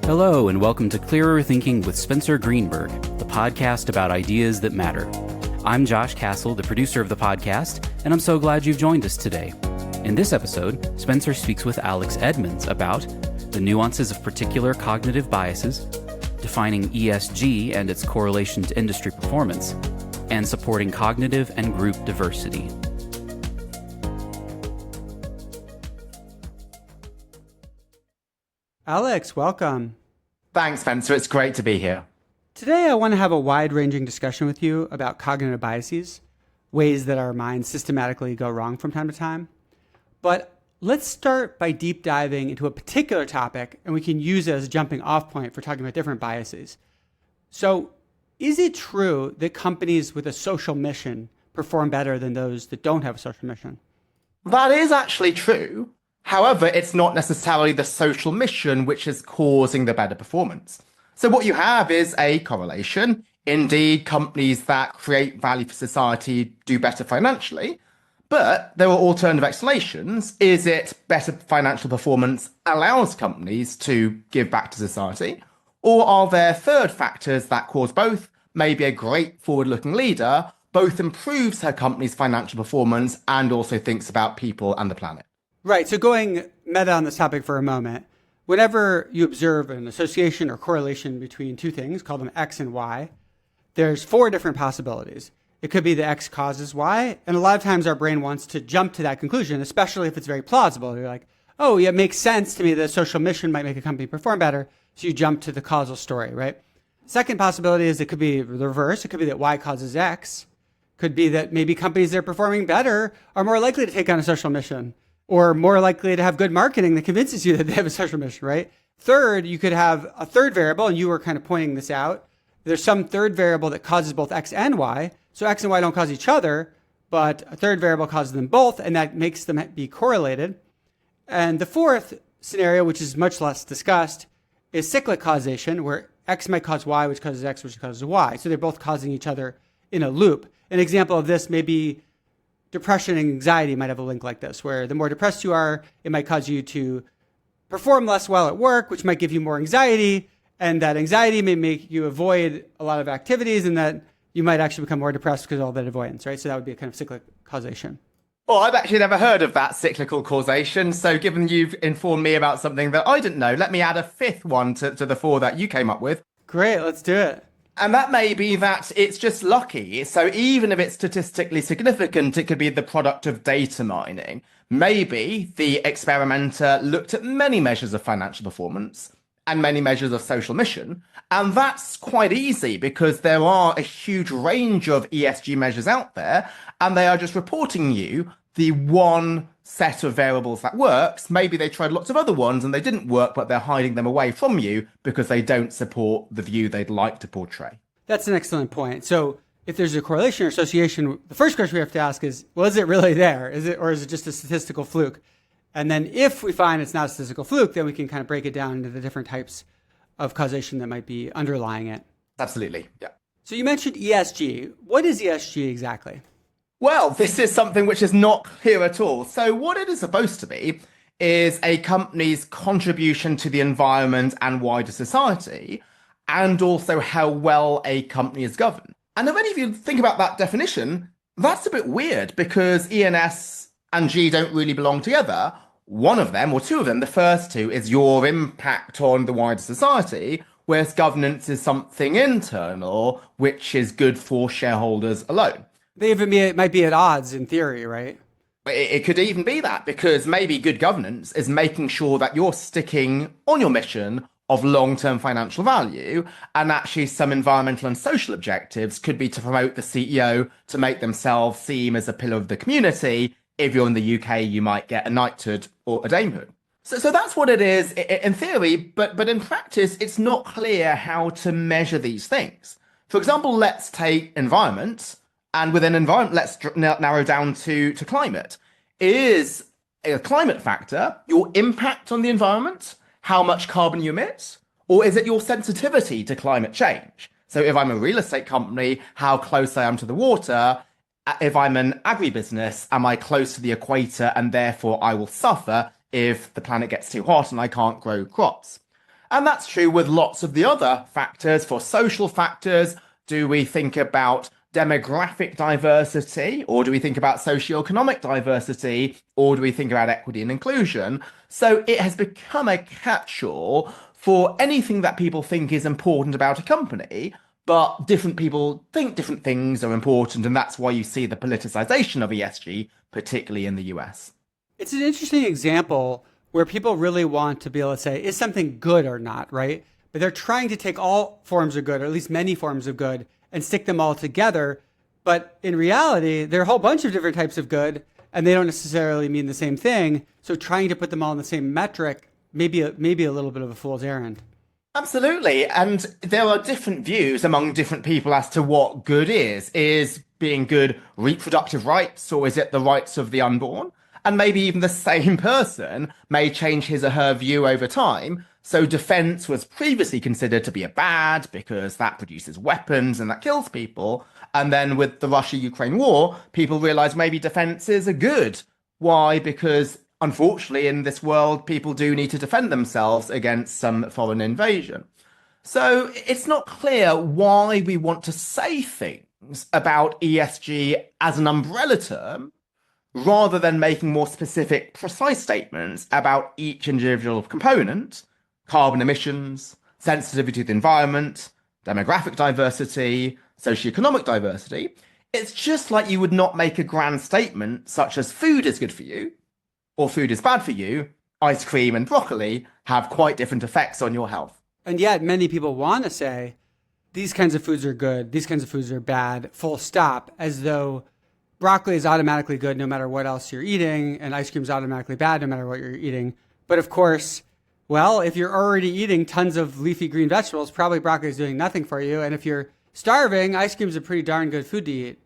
Hello, and welcome to Clearer Thinking with Spencer Greenberg, the podcast about ideas that matter. I'm Josh Castle, the producer of the podcast, and I'm so glad you've joined us today. In this episode, Spencer speaks with Alex Edmans about the nuances of particular cognitive biases, defining ESG and its correlation to industry performance, and supporting cognitive and group diversity. Alex, welcome. Thanks, Spencer. It's great to be here. Today, I want to have a wide-ranging discussion with you about cognitive biases, ways that our minds systematically go wrong from time to time. But let's start by deep diving into a particular topic, and we can use it as a jumping off point for talking about different biases. So, is it true that companies with a social mission perform better than those that don't have a social mission? That is actually true. However, it's not necessarily the social mission which is causing the better performance. So what you have is a correlation. Indeed, companies that create value for society do better financially. But there are alternative explanations. Is it better financial performance allows companies to give back to society? Or are there third factors that cause both? Maybe a great forward-looking leader both improves her company's financial performance and also thinks about people and the planet. Right. So going meta on this topic for a moment, whenever you observe an association or correlation between two things, call them X and Y, there's four different possibilities. It could be that X causes Y, and a lot of times our brain wants to jump to that conclusion, especially if it's very plausible. You're like, oh, yeah, it makes sense to me that social mission might make a company perform better, so you jump to the causal story, right? Second possibility is it could be the reverse. It could be that Y causes X. Could be that maybe companies that are performing better are more likely to take on a social mission, or more likely to have good marketing that convinces you that they have a social mission, right? Third, you could have a third variable, and you were kind of pointing this out. There's some third variable that causes both X and Y. So X and Y don't cause each other, but a third variable causes them both, and that makes them be correlated. And the fourth scenario, which is much less discussed, is cyclic causation, where X might cause Y, which causes X, which causes Y. So they're both causing each other in a loop. An example of this may be depression and anxiety might have a link like this, where the more depressed you are, it might cause you to perform less well at work, which might give you more anxiety. And that anxiety may make you avoid a lot of activities, and that you might actually become more depressed because of all that avoidance, right? So that would be a kind of cyclic causation. Well, I've actually never heard of that cyclical causation. So given you've informed me about something that I didn't know, let me add a fifth one to the four that you came up with. Great, let's do it. And that may be that it's just lucky. So even if it's statistically significant, it could be the product of data mining. Maybe the experimenter looked at many measures of financial performance and many measures of social mission. And that's quite easy because there are a huge range of ESG measures out there, and they are just reporting you the one set of variables that works. Maybe they tried lots of other ones and they didn't work, but they're hiding them away from you because they don't support the view they'd like to portray. That's an excellent point. So if there's a correlation or association, the first question we have to ask is, well, is it really there? Or is it just a statistical fluke? And then if we find it's not a statistical fluke, then we can kind of break it down into the different types of causation that might be underlying it. Absolutely, yeah. So you mentioned ESG. What is ESG exactly? Well, this is something which is not clear at all. So what it is supposed to be is a company's contribution to the environment and wider society, and also how well a company is governed. And then if you think about that definition, that's a bit weird because ENS and G don't really belong together. One of them, or two of them, the first two, is your impact on the wider society, whereas governance is something internal, which is good for shareholders alone. It might be at odds in theory, right? It could even be that, because maybe good governance is making sure that you're sticking on your mission of long-term financial value, and actually some environmental and social objectives could be to promote the CEO to make themselves seem as a pillar of the community. If you're in the UK, you might get a knighthood or a damehood. So that's what it is in theory, but in practice, it's not clear how to measure these things. For example, let's take environment. And within environment, let's narrow down to climate. Is a climate factor your impact on the environment, how much carbon you emit, or is it your sensitivity to climate change? So if I'm a real estate company, how close I am to the water. If I'm an agribusiness, am I close to the equator and therefore I will suffer if the planet gets too hot and I can't grow crops? And that's true with lots of the other factors. For social factors, do we think about demographic diversity, or do we think about socioeconomic diversity, or do we think about equity and inclusion? So it has become a catch-all for anything that people think is important about a company, but different people think different things are important, and that's why you see the politicization of ESG, particularly in the US. It's an interesting example where people really want to be able to say, is something good or not, right? But they're trying to take all forms of good, or at least many forms of good, and stick them all together. But in reality, there are a whole bunch of different types of good, and they don't necessarily mean the same thing. So trying to put them all in the same metric may be a little bit of a fool's errand. Absolutely. And there are different views among different people as to what good is. Is being good reproductive rights, or is it the rights of the unborn? And maybe even the same person may change his or her view over time. So defense was previously considered to be a bad because that produces weapons and that kills people. And then with the Russia-Ukraine war, people realized maybe defense is a good. Why? Because unfortunately, in this world, people do need to defend themselves against some foreign invasion. So it's not clear why we want to say things about ESG as an umbrella term, rather than making more specific, precise statements about each individual component: carbon emissions, sensitivity to the environment, demographic diversity, socioeconomic diversity. It's just like you would not make a grand statement such as food is good for you, or food is bad for you. Ice cream and broccoli have quite different effects on your health. And yet many people want to say, these kinds of foods are good, these kinds of foods are bad, full stop, as though broccoli is automatically good no matter what else you're eating, and ice cream is automatically bad no matter what you're eating. But of course, well, if you're already eating tons of leafy green vegetables, probably broccoli is doing nothing for you. And if you're starving, ice cream is a pretty darn good food to eat.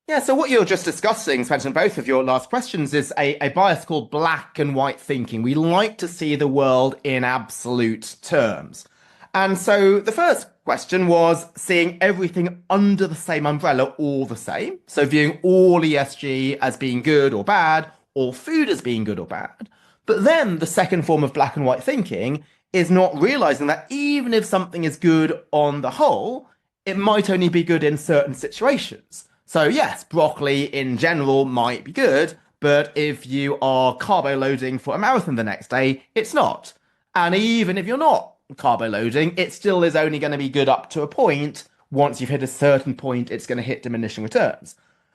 Yeah, so what you're just discussing, Spencer, in both of your last questions, is a bias called black and white thinking. We like to see the world in absolute terms. And so the first question was seeing everything under the same umbrella, all the same. So viewing all ESG as being good or bad, all food as being good or bad. But then the second form of black and white thinking is not realizing that even if something is good on the whole, it might only be good in certain situations. So yes, broccoli in general might be good, but if you are carbo loading for a marathon the next day, it's not. And even if you're not carbo loading, it still is only going to be good up to a point. Once you've hit a certain point, it's going to hit diminishing returns.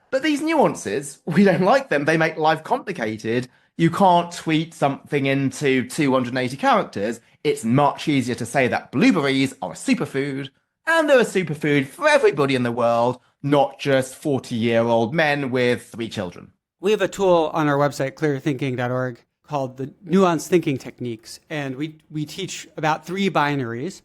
But these nuances, we don't like them. They make life complicated. You can't tweet something into 280 characters. It's much easier to say that blueberries are a superfood, and they're a superfood for everybody in the world, not just 40-year-old men with 3 children. We have a tool on our website, clearthinking.org, called the nuanced thinking techniques. And we teach about 3 binaries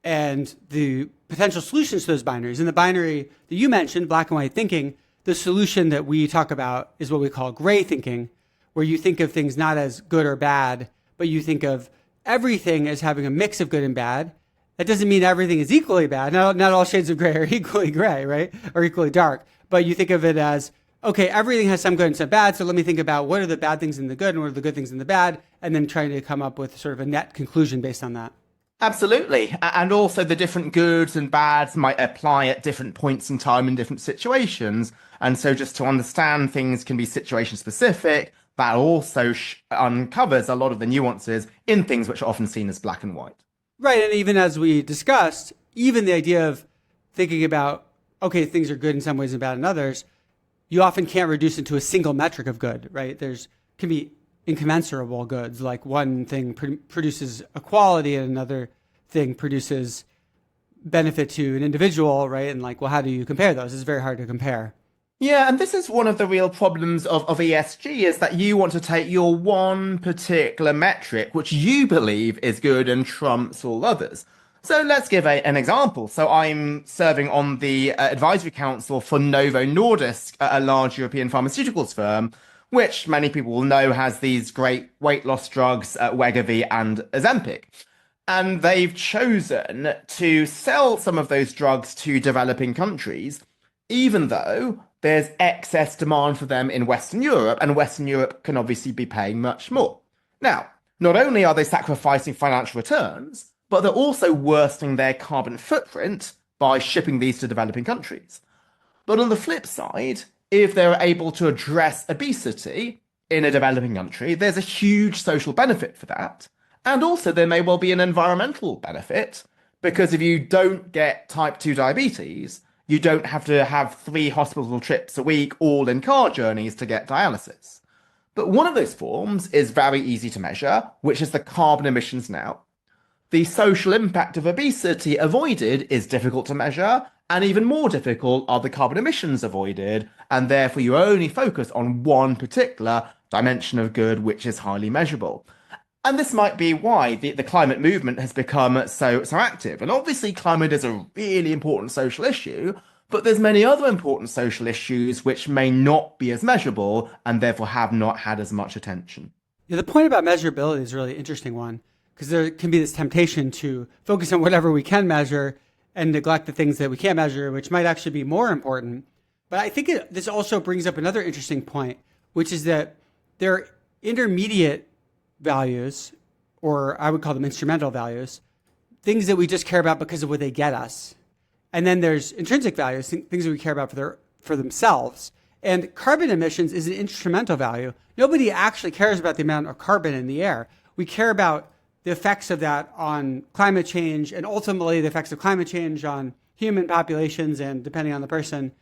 and the potential solutions to those binaries. In the binary that you mentioned, black and white thinking, the solution that we talk about is what we call gray thinking, where you think of things not as good or bad, but you think of everything as having a mix of good and bad. That doesn't mean everything is equally bad. Not all shades of gray are equally gray, right? Or equally dark. But you think of it as, okay, everything has some good and some bad. So let me think about what are the bad things in the good and what are the good things in the bad, and then trying to come up with sort of a net conclusion based on that. Absolutely. And also the different goods and bads might apply at different points in time in different situations. And so just to understand things can be situation specific, that also uncovers a lot of the nuances in things which are often seen as black and white. Right. And even as we discussed, even the idea of thinking about, okay, things are good in some ways and bad in others, you often can't reduce it to a single metric of good, right? Can be incommensurable goods, like one thing produces equality and another thing produces benefit to an individual, right? And like, well, how do you compare those? It's very hard to compare. Yeah, and this is one of the real problems of ESG, is that you want to take your one particular metric, which you believe is good and trumps all others. So let's give an example. So I'm serving on the advisory council for Novo Nordisk, a large European pharmaceuticals firm, which many people will know has these great weight loss drugs, Wegovy and Ozempic. And they've chosen to sell some of those drugs to developing countries, even though there's excess demand for them in Western Europe, and Western Europe can obviously be paying much more. Now, not only are they sacrificing financial returns, but they're also worsening their carbon footprint by shipping these to developing countries. But on the flip side, if they're able to address obesity in a developing country, there's a huge social benefit for that. And also there may well be an environmental benefit, because if you don't get type 2 diabetes, you don't have to have 3 hospital trips a week, all in car journeys to get dialysis. But one of those forms is very easy to measure, which is the carbon emissions now. The social impact of obesity avoided is difficult to measure, and even more difficult are the carbon emissions avoided, and therefore you only focus on one particular dimension of good, which is highly measurable. And this might be why the climate movement has become so active. And obviously climate is a really important social issue, but there's many other important social issues which may not be as measurable and therefore have not had as much attention. Yeah, the point about measurability is a really interesting one, because there can be this temptation to focus on whatever we can measure and neglect the things that we can't measure, which might actually be more important. But I think this also brings up another interesting point, which is that there are intermediate values, or I would call them instrumental values, things that we just care about because of what they get us. And then there's intrinsic values, things that we care about for themselves. And carbon emissions is an instrumental value. Nobody actually cares about the amount of carbon in the air. We care about the effects of that on climate change, and ultimately the effects of climate change on human populations, and depending on the person,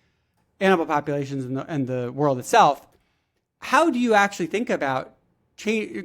animal populations and the world itself. How do you actually think about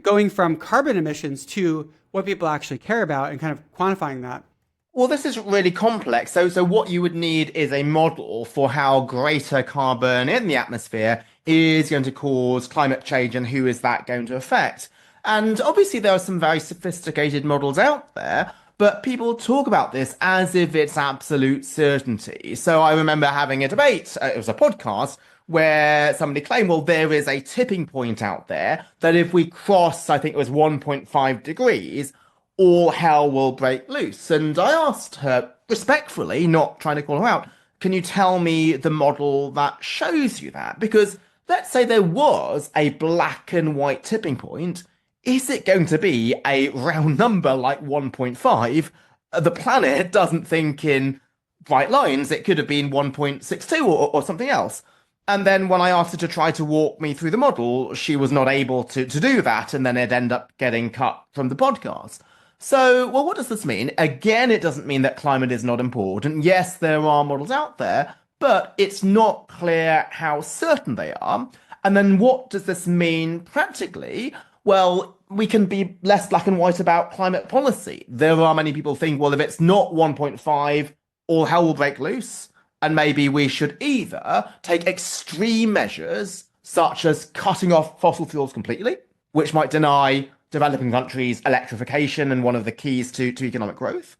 going from carbon emissions to what people actually care about and kind of quantifying that? Well, this is really complex. So what you would need is a model for how greater carbon in the atmosphere is going to cause climate change, and who is that going to affect. And obviously there are some very sophisticated models out there, but people talk about this as if it's absolute certainty. So I remember having a debate, it was a podcast, where somebody claimed, well, there is a tipping point out there that if we cross, I think it was 1.5 degrees, all hell will break loose. And I asked her respectfully, not trying to call her out, can you tell me the model that shows you that? Because let's say there was a black and white tipping point. Is it going to be a round number like 1.5? The planet doesn't think in bright lines. It could have been 1.62 or something else. And then when I asked her to try to walk me through the model, she was not able to do that, and then it'd end up getting cut from the podcast. So, well, what does this mean? Again, it doesn't mean that climate is not important. Yes, there are models out there, but it's not clear how certain they are. And then what does this mean practically? Well, we can be less black and white about climate policy. There are many people think, well, if it's not 1.5, all hell will break loose. And maybe we should either take extreme measures, such as cutting off fossil fuels completely, which might deny developing countries electrification and one of the keys to economic growth,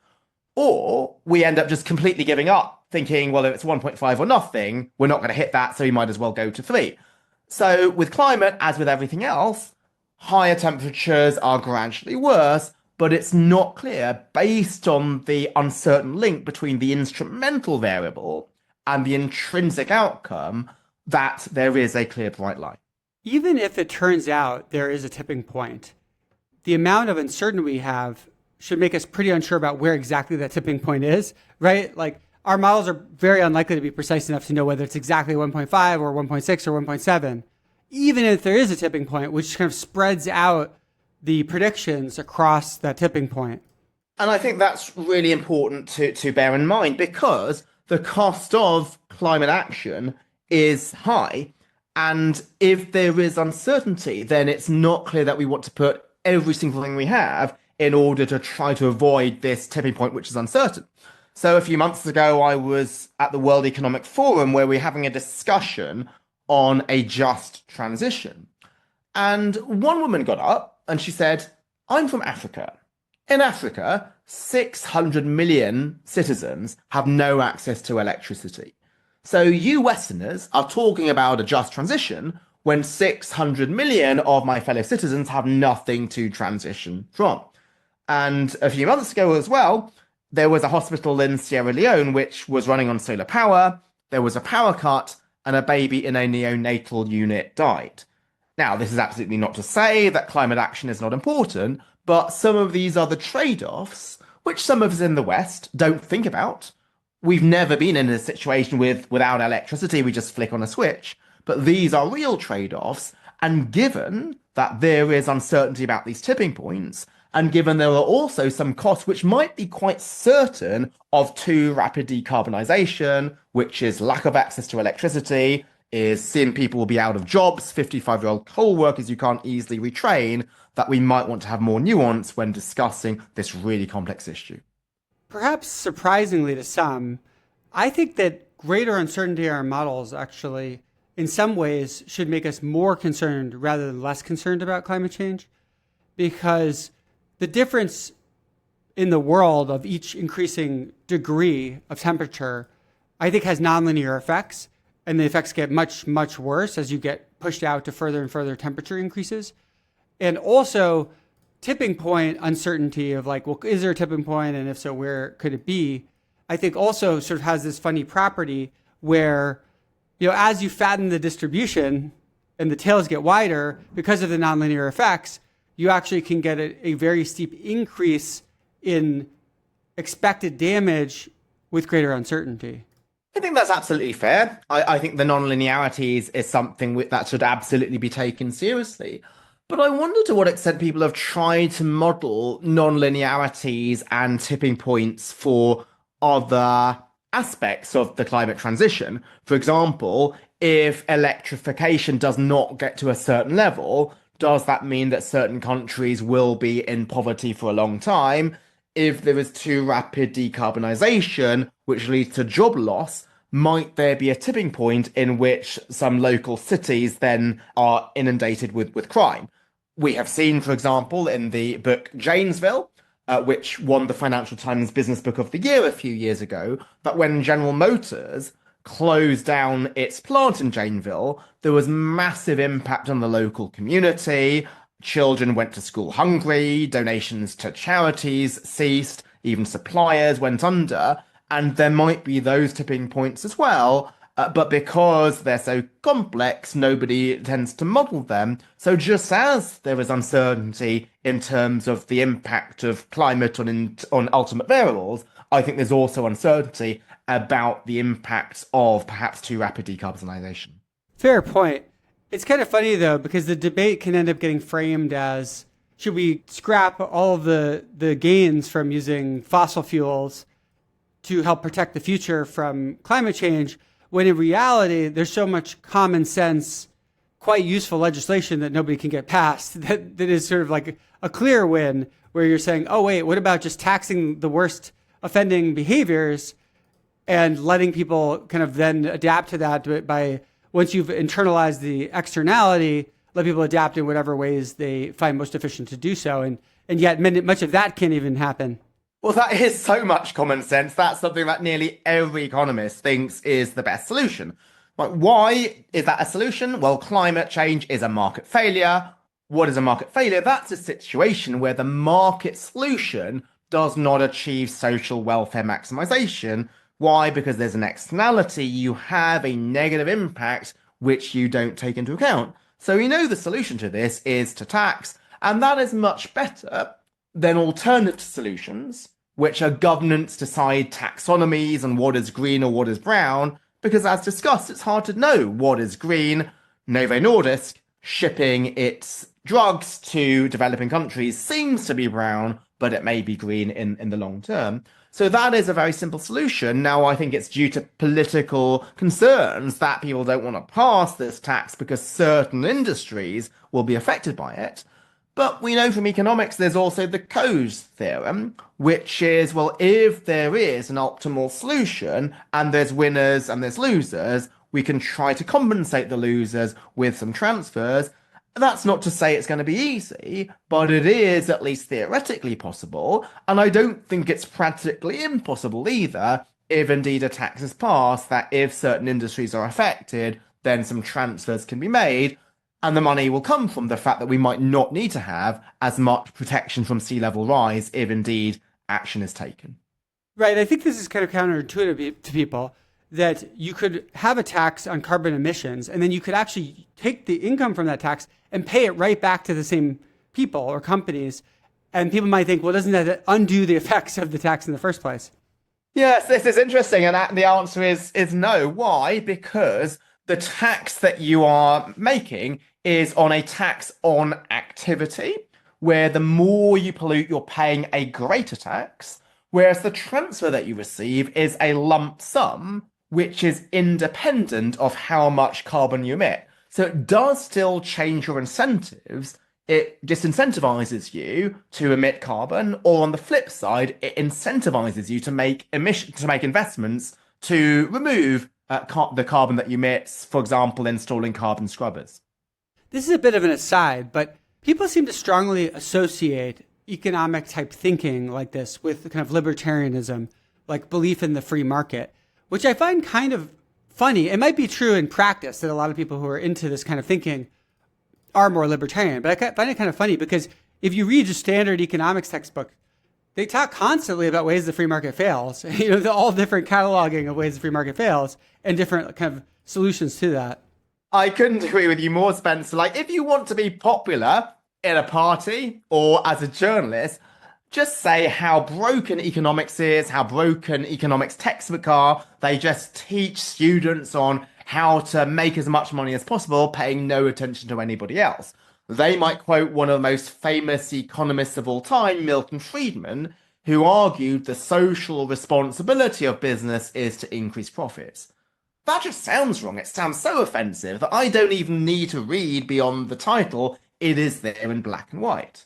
or we end up just completely giving up, thinking, well, if it's 1.5 or nothing, we're not going to hit that, so we might as well go to 3. So with climate, as with everything else, higher temperatures are gradually worse, but it's not clear, based on the uncertain link between the instrumental variable and the intrinsic outcome, that there is a clear bright line. Even if it turns out there is a tipping point, the amount of uncertainty we have should make us pretty unsure about where exactly that tipping point is, right? Like, our models are very unlikely to be precise enough to know whether it's exactly 1.5 or 1.6 or 1.7. Even if there is a tipping point, which kind of spreads out the predictions across that tipping point. And I think that's really important to bear in mind, because the cost of climate action is high. And if there is uncertainty, then it's not clear that we want to put every single thing we have in order to try to avoid this tipping point, which is uncertain. So a few months ago, I was at the World Economic Forum, where we're having a discussion on a just transition. And one woman got up and she said, I'm from Africa. In Africa, 600 million citizens have no access to electricity. So you Westerners are talking about a just transition when 600 million of my fellow citizens have nothing to transition from. And a few months ago as well, there was a hospital in Sierra Leone which was running on solar power. There was a power cut, and a baby in a neonatal unit died. Now, this is absolutely not to say that climate action is not important, but some of these are the trade-offs which some of us in the West don't think about. We've never been in a situation without electricity, we just flick on a switch. But these are real trade-offs. And given that there is uncertainty about these tipping points, and given there are also some costs which might be quite certain of too rapid decarbonisation, which is lack of access to electricity, is seeing people will be out of jobs, 55-year-old coal workers you can't easily retrain, that we might want to have more nuance when discussing this really complex issue. Perhaps surprisingly to some, I think that greater uncertainty in our models actually, in some ways, should make us more concerned rather than less concerned about climate change, because the difference in the world of each increasing degree of temperature, I think, has nonlinear effects, and the effects get much, much worse as you get pushed out to further and further temperature increases. And also tipping point uncertainty of like, well, is there a tipping point? And if so, where could it be? I think also sort of has this funny property where, as you fatten the distribution and the tails get wider because of the nonlinear effects, you actually can get a very steep increase in expected damage with greater uncertainty. I think that's absolutely fair. I think the nonlinearities is something that should absolutely be taken seriously. But I wonder to what extent people have tried to model nonlinearities and tipping points for other aspects of the climate transition. For example, if electrification does not get to a certain level, does that mean that certain countries will be in poverty for a long time? If there is too rapid decarbonisation, which leads to job loss, might there be a tipping point in which some local cities then are inundated with crime? We have seen, for example, in the book Janesville, which won the Financial Times Business Book of the Year a few years ago, that when General Motors closed down its plant in Janesville, there was massive impact on the local community. Children went to school hungry, donations to charities ceased, even suppliers went under, and there might be those tipping points as well. But because they're so complex, nobody tends to model them. So just as there is uncertainty in terms of the impact of climate on ultimate variables, I think there's also uncertainty about the impacts of perhaps too rapid decarbonisation. Fair point. It's kind of funny, though, because the debate can end up getting framed as, should we scrap all of the gains from using fossil fuels to help protect the future from climate change, when in reality, there's so much common sense, quite useful legislation that nobody can get passed that is sort of like a clear win, where you're saying, oh, wait, what about just taxing the worst offending behaviors and letting people kind of then adapt to that by, once you've internalized the externality, let people adapt in whatever ways they find most efficient to do so. And yet much of that can't even happen. Well, that is so much common sense. That's something that nearly every economist thinks is the best solution. Like, why is that a solution? Well, climate change is a market failure. What is a market failure? That's a situation where the market solution does not achieve social welfare maximization. Why? Because there's an externality. You have a negative impact which you don't take into account. So the solution to this is to tax, and that is much better than alternative solutions, which are governments decide taxonomies and what is green or what is brown, because as discussed, it's hard to know what is green. Novo Nordisk shipping its drugs to developing countries seems to be brown, but it may be green in the long term. So that is a very simple solution. Now, I think it's due to political concerns that people don't want to pass this tax because certain industries will be affected by it. But we know from economics there's also the Coase theorem, which is, well, if there is an optimal solution and there's winners and there's losers, we can try to compensate the losers with some transfers. That's not to say it's going to be easy, but it is at least theoretically possible. And I don't think it's practically impossible either, if indeed a tax is passed, that if certain industries are affected, then some transfers can be made. And the money will come from the fact that we might not need to have as much protection from sea level rise if indeed action is taken. Right. I think this is kind of counterintuitive to people, that you could have a tax on carbon emissions, and then you could actually take the income from that tax and pay it right back to the same people or companies And people might think, well, doesn't that undo the effects of the tax in the first place? Yes, this is interesting, and the answer is no. Why? Because the tax that you are making is on a tax on activity, where the more you pollute, you're paying a greater tax, whereas the transfer that you receive is a lump sum, which is independent of how much carbon you emit. So it does still change your incentives. It disincentivizes you to emit carbon, or on the flip side, it incentivizes you to make investments to remove the carbon that you emit, for example, installing carbon scrubbers. This is a bit of an aside, but people seem to strongly associate economic type thinking like this with kind of libertarianism, like belief in the free market, which I find kind of funny. It might be true in practice that a lot of people who are into this kind of thinking are more libertarian, but I find it kind of funny because if you read a standard economics textbook, they talk constantly about ways the free market fails, all different cataloging of ways the free market fails and different kind of solutions to that. I couldn't agree with you more, Spencer. Like, if you want to be popular in a party or as a journalist, just say how broken economics is, how broken economics textbooks are. They just teach students on how to make as much money as possible, paying no attention to anybody else. They might quote one of the most famous economists of all time, Milton Friedman, who argued the social responsibility of business is to increase profits. That just sounds wrong. It sounds so offensive that I don't even need to read beyond the title. It is there in black and white.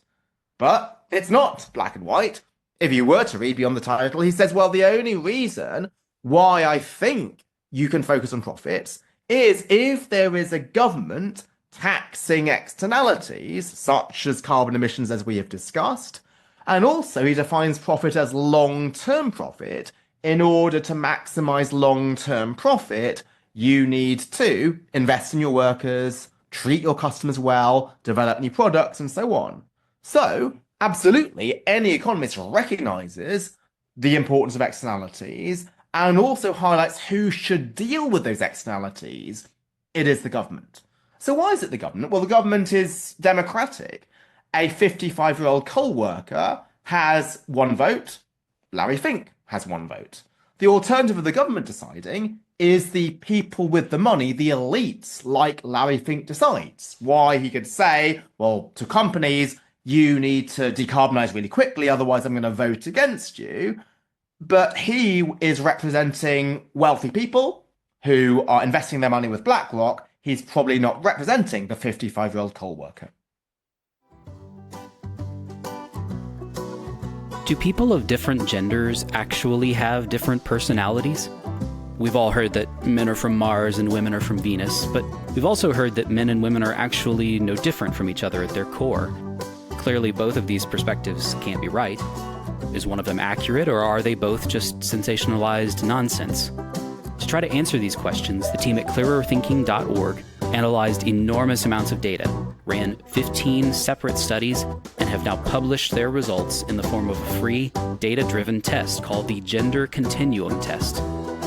But it's not black and white. If you were to read beyond the title, he says, well, the only reason why I think you can focus on profits is if there is a government taxing externalities, such as carbon emissions, as we have discussed. And also he defines profit as long-term profit. In order to maximize long-term profit, you need to invest in your workers, treat your customers well, develop new products, and so on. So, absolutely, any economist recognizes the importance of externalities and also highlights who should deal with those externalities. It is the government. So why is it the government? Well, the government is democratic. A 55-year-old coal worker has one vote. Larry Fink has one vote. The alternative of the government deciding is the people with the money, the elites, like Larry Fink decides. Why he could say, well, to companies, you need to decarbonize really quickly, otherwise I'm going to vote against you. But he is representing wealthy people who are investing their money with BlackRock. He's probably not representing the 55-year-old coal worker. Do people of different genders actually have different personalities? We've all heard that men are from Mars and women are from Venus, but we've also heard that men and women are actually no different from each other at their core. Clearly, both of these perspectives can't be right. Is one of them accurate, or are they both just sensationalized nonsense? To try to answer these questions, the team at clearerthinking.org analyzed enormous amounts of data, ran 15 separate studies, and have now published their results in the form of a free, data-driven test called the Gender Continuum Test.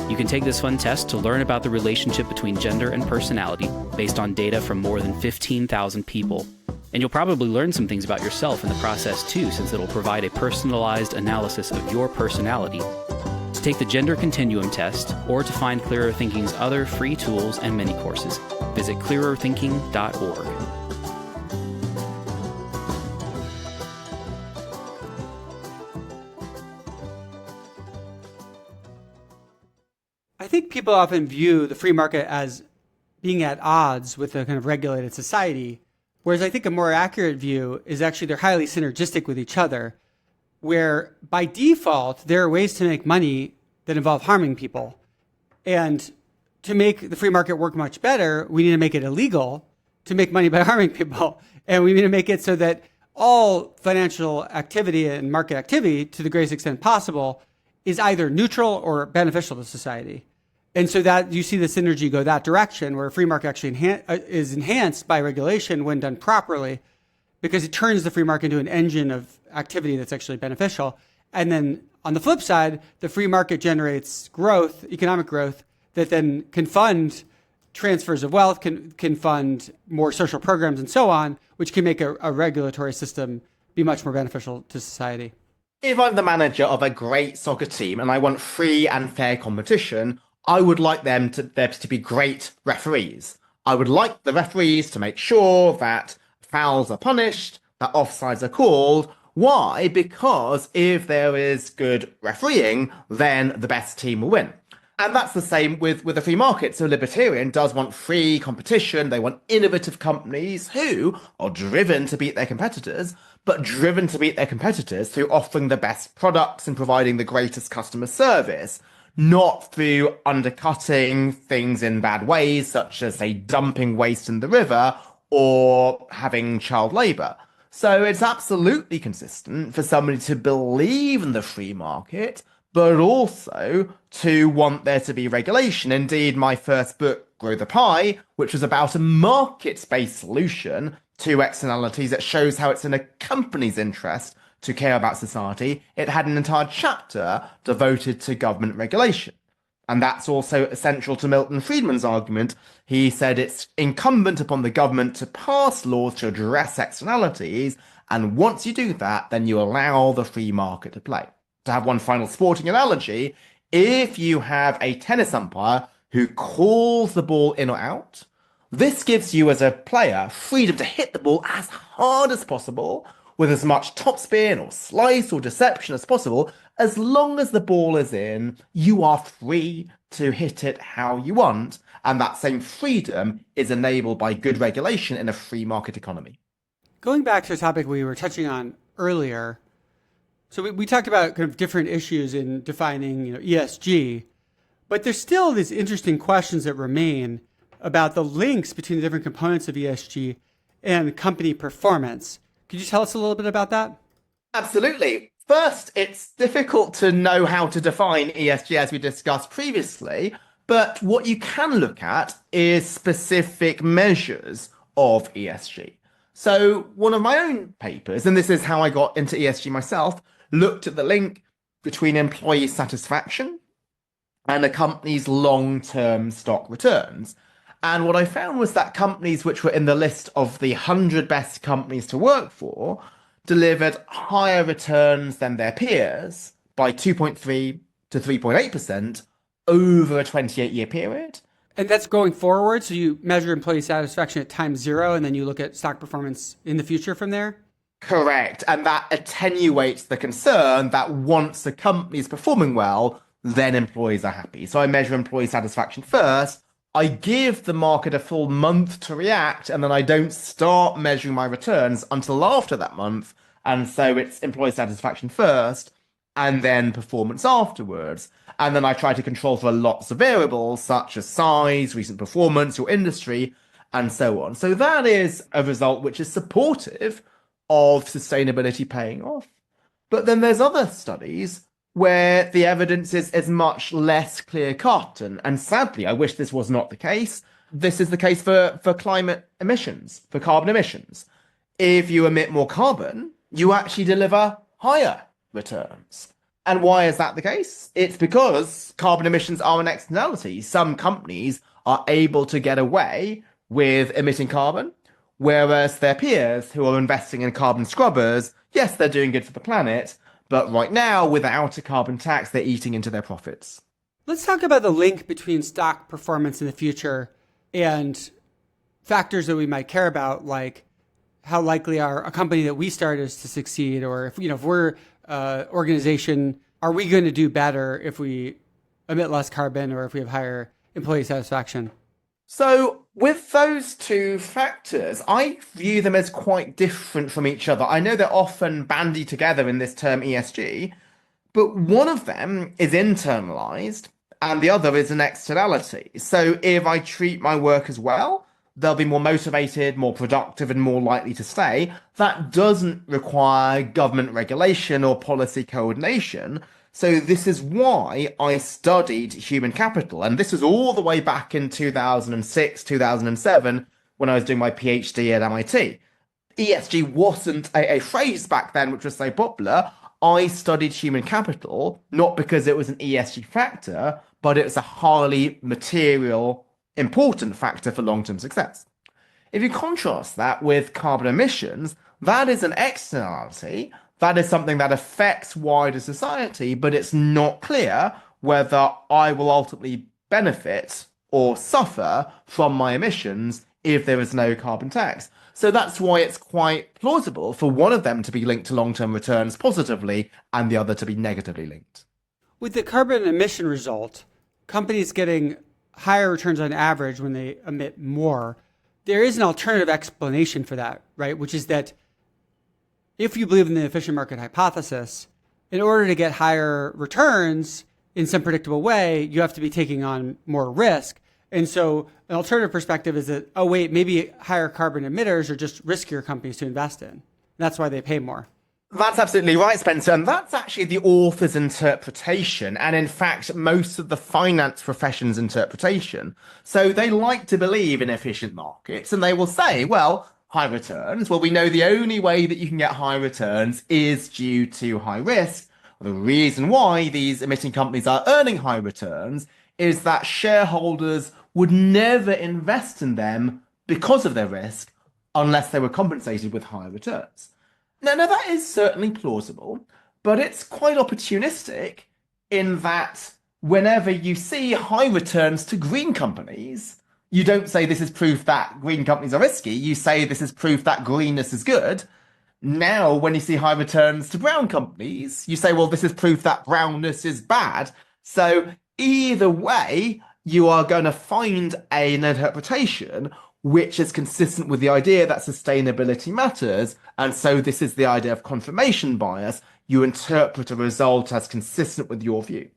You can take this fun test to learn about the relationship between gender and personality based on data from more than 15,000 people. And you'll probably learn some things about yourself in the process too, since it'll provide a personalized analysis of your personality. To take the Gender Continuum Test, or to find Clearer Thinking's other free tools and mini-courses, visit clearerthinking.org. I think people often view the free market as being at odds with a kind of regulated society, whereas I think a more accurate view is actually they're highly synergistic with each other, where by default, there are ways to make money that involve harming people. And to make the free market work much better, we need to make it illegal to make money by harming people. And we need to make it so that all financial activity and market activity, to the greatest extent possible, is either neutral or beneficial to society. And so that you see the synergy go that direction, where a free market actually is enhanced by regulation when done properly, because it turns the free market into an engine of activity that's actually beneficial. And then on the flip side, the free market generates growth, economic growth, that then can fund transfers of wealth, can fund more social programs and so on, which can make a regulatory system be much more beneficial to society? If I'm the manager of a great soccer team and I want free and fair competition, I would like there to be great referees. I would like the referees to make sure that fouls are punished, that offsides are called. Why? Because if there is good refereeing, then the best team will win. And that's the same with the free market. So Libertarian does want free competition. They want innovative companies who are driven to beat their competitors, but driven to beat their competitors through offering the best products and providing the greatest customer service, not through undercutting things in bad ways, such as, say, dumping waste in the river or having child labour. So it's absolutely consistent for somebody to believe in the free market, but also to want there to be regulation. Indeed, my first book, Grow the Pie, which was about a market-based solution to externalities, it shows how it's in a company's interest to care about society. It had an entire chapter devoted to government regulation. And that's also essential to Milton Friedman's argument. He said it's incumbent upon the government to pass laws to address externalities, and once you do that, then you allow the free market to play. To have one final sporting analogy, if you have a tennis umpire who calls the ball in or out, this gives you as a player freedom to hit the ball as hard as possible with as much topspin or slice or deception as possible. As long as the ball is in, you are free to hit it how you want. And that same freedom is enabled by good regulation in a free market economy. Going back to a topic we were touching on earlier, so we talked about kind of different issues in defining ESG, but there's still these interesting questions that remain about the links between the different components of ESG and company performance. Could you tell us a little bit about that? Absolutely. First, it's difficult to know how to define ESG as we discussed previously, but what you can look at is specific measures of ESG. So one of my own papers, and this is how I got into ESG myself, looked at the link between employee satisfaction and a company's long-term stock returns. And what I found was that companies which were in the list of the 100 best companies to work for delivered higher returns than their peers by 2.3 to 3.8% over a 28-year period. And that's going forward. So you measure employee satisfaction at time zero, and then you look at stock performance in the future from there? Correct. And that attenuates the concern that once a company is performing well, then employees are happy. So I measure employee satisfaction first. I give the market a full month to react, and then I don't start measuring my returns until after that month. And so it's employee satisfaction first, and then performance afterwards. And then I try to control for lots of variables, such as size, recent performance, your industry, and so on. So that is a result which is supportive of sustainability paying off. But then there's other studies where the evidence is much less clear-cut. And sadly, I wish this was not the case. This is the case for climate emissions, for carbon emissions. If you emit more carbon, you actually deliver higher returns. And why is that the case? It's because carbon emissions are an externality. Some companies are able to get away with emitting carbon, whereas their peers who are investing in carbon scrubbers, yes, they're doing good for the planet, but right now, without a carbon tax, they're eating into their profits. Let's talk about the link between stock performance in the future and factors that we might care about, like how likely are a company that we start is to succeed, or if we're an organization, are we going to do better if we emit less carbon or if we have higher employee satisfaction? So with those two factors, I view them as quite different from each other. I know they're often bandied together in this term ESG, but one of them is internalized and the other is an externality. So if I treat my workers well, they'll be more motivated, more productive, and more likely to stay. That doesn't require government regulation or policy coordination. So this is why I studied human capital. And this was all the way back in 2006, 2007, when I was doing my PhD at MIT. ESG wasn't a phrase back then which was so popular. I studied human capital, not because it was an ESG factor, but it was a highly material, important factor for long-term success. If you contrast that with carbon emissions, That is an externality. That is something that affects wider society, but it's not clear whether I will ultimately benefit or suffer from my emissions if there is no carbon tax. So that's why it's quite plausible for one of them to be linked to long-term returns positively and the other to be negatively linked. With the carbon emission result, companies getting higher returns on average when they emit more, there is an alternative explanation for that, right? Which is that if you believe in the efficient market hypothesis, in order to get higher returns in some predictable way, you have to be taking on more risk. And so an alternative perspective is that, oh, wait, maybe higher carbon emitters are just riskier companies to invest in. That's why they pay more. That's absolutely right, Spencer. And that's actually the author's interpretation. And in fact, most of the finance profession's interpretation. So they like to believe in efficient markets and they will say, well, high returns. Well, we know the only way that you can get high returns is due to high risk. The reason why these emitting companies are earning high returns is that shareholders would never invest in them because of their risk unless they were compensated with higher returns. Now, that is certainly plausible, but it's quite opportunistic in that whenever you see high returns to green companies, you don't say this is proof that green companies are risky. You say this is proof that greenness is good. Now, when you see high returns to brown companies, you say, well, this is proof that brownness is bad. So either way, you are going to find an interpretation which is consistent with the idea that sustainability matters. And so this is the idea of confirmation bias. You interpret a result as consistent with your view.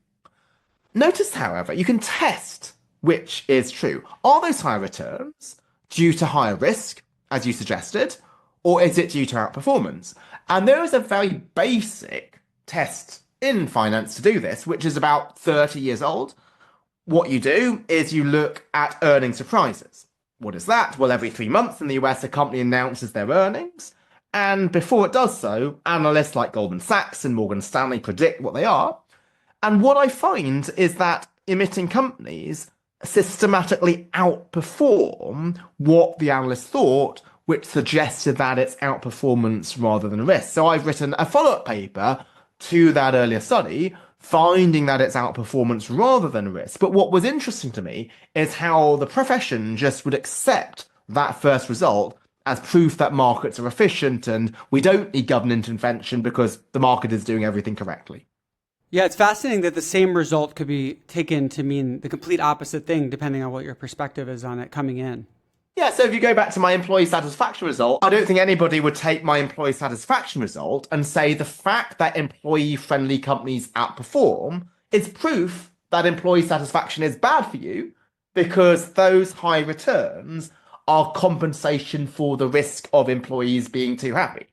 Notice, however, you can test which is true. Are those higher returns due to higher risk, as you suggested, or is it due to outperformance? And there is a very basic test in finance to do this, which is about 30 years old. What you do is you look at earnings surprises. What is that? Well, every 3 months in the US, a company announces their earnings. And before it does so, analysts like Goldman Sachs and Morgan Stanley predict what they are. And what I find is that emitting companies systematically outperform what the analysts thought, which suggested that it's outperformance rather than risk. So I've written a follow-up paper to that earlier study, finding that it's outperformance rather than risk. But what was interesting to me is how the profession just would accept that first result as proof that markets are efficient and we don't need government intervention because the market is doing everything correctly. Yeah, it's fascinating that the same result could be taken to mean the complete opposite thing depending on what your perspective is on it coming in. Yeah, so if you go back to my employee satisfaction result, I don't think anybody would take my employee satisfaction result and say the fact that employee-friendly companies outperform is proof that employee satisfaction is bad for you because those high returns are compensation for the risk of employees being too happy.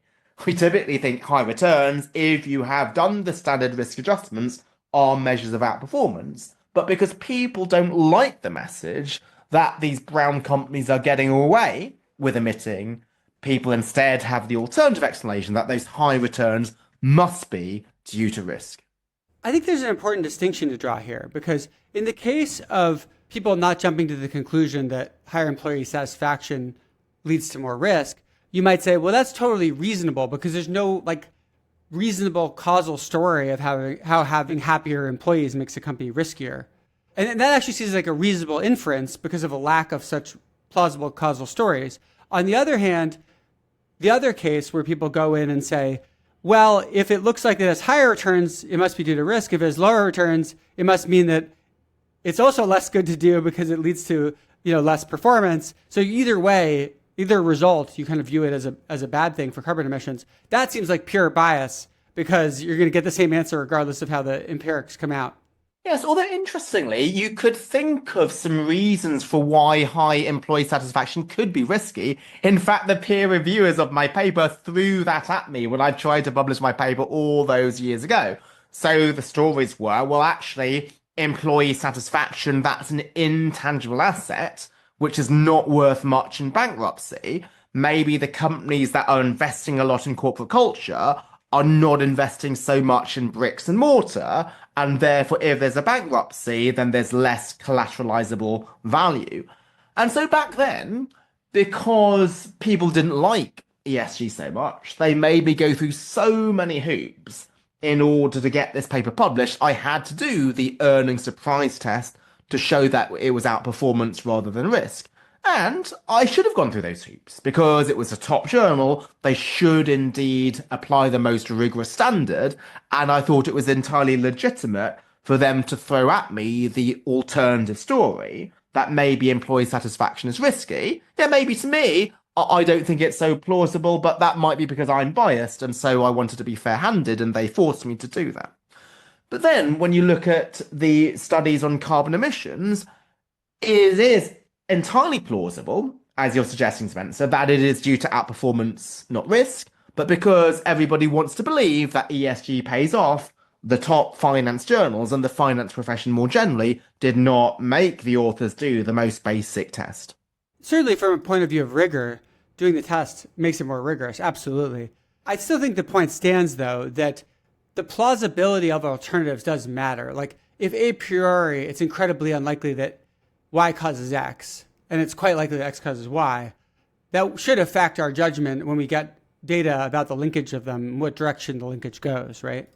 We typically think high returns, if you have done the standard risk adjustments, are measures of outperformance. But because people don't like the message that these brown companies are getting away with emitting, people instead have the alternative explanation that those high returns must be due to risk. I think there's an important distinction to draw here because in the case of people not jumping to the conclusion that higher employee satisfaction leads to more risk, you might say, well, that's totally reasonable because there's no reasonable causal story of how having happier employees makes a company riskier. And that actually seems like a reasonable inference because of a lack of such plausible causal stories. On the other hand, the other case where people go in and say, well, if it looks like it has higher returns, it must be due to risk. If it has lower returns, it must mean that it's also less good to do because it leads to less performance. So either way, either result, you kind of view it as a bad thing for carbon emissions. That seems like pure bias because you're going to get the same answer regardless of how the empirics come out. Yes, although interestingly, you could think of some reasons for why high employee satisfaction could be risky. In fact, the peer reviewers of my paper threw that at me when I tried to publish my paper all those years ago. So the stories were, well, actually, employee satisfaction, that's an intangible asset, which is not worth much in bankruptcy. Maybe the companies that are investing a lot in corporate culture are not investing so much in bricks and mortar, and therefore if there's a bankruptcy, then there's less collateralizable value. And so back then, because people didn't like ESG so much. They made me go through so many hoops in order to get this paper published. I had to do the earnings surprise test to show that it was outperformance rather than risk. And I should have gone through those hoops because it was a top journal. They should indeed apply the most rigorous standard. And I thought it was entirely legitimate for them to throw at me the alternative story that maybe employee satisfaction is risky. Yeah, maybe to me, I don't think it's so plausible, but that might be because I'm biased. And so I wanted to be fair-handed and they forced me to do that. But then when you look at the studies on carbon emissions, it is entirely plausible, as you're suggesting, Spencer, that it is due to outperformance, not risk. But because everybody wants to believe that ESG pays off, the top finance journals and the finance profession more generally did not make the authors do the most basic test. Certainly from a point of view of rigor, doing the test makes it more rigorous. Absolutely. I still think the point stands, though, that the plausibility of alternatives does matter. Like if a priori, it's incredibly unlikely that Y causes X, and it's quite likely that X causes Y, that should affect our judgment when we get data about the linkage of them, what direction the linkage goes, right?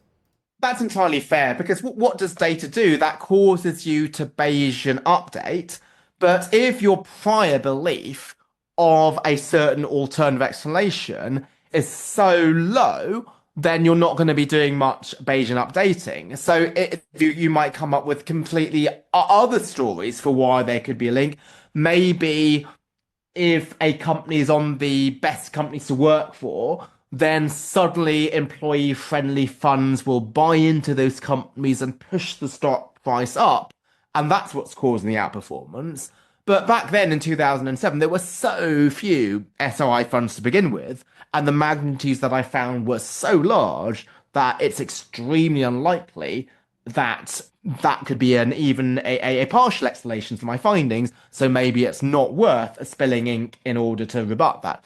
That's entirely fair, because what does data do? That causes you to Bayesian update. But if your prior belief of a certain alternative explanation is so low, then you're not going to be doing much Bayesian updating. So you might come up with completely other stories for why there could be a link. Maybe if a company is on the best companies to work for, then suddenly employee-friendly funds will buy into those companies and push the stock price up. And that's what's causing the outperformance. But back then in 2007, there were so few SOI funds to begin with, and the magnitudes that I found were so large that it's extremely unlikely that that could be even a partial explanation for my findings. So maybe it's not worth spilling ink in order to rebut that.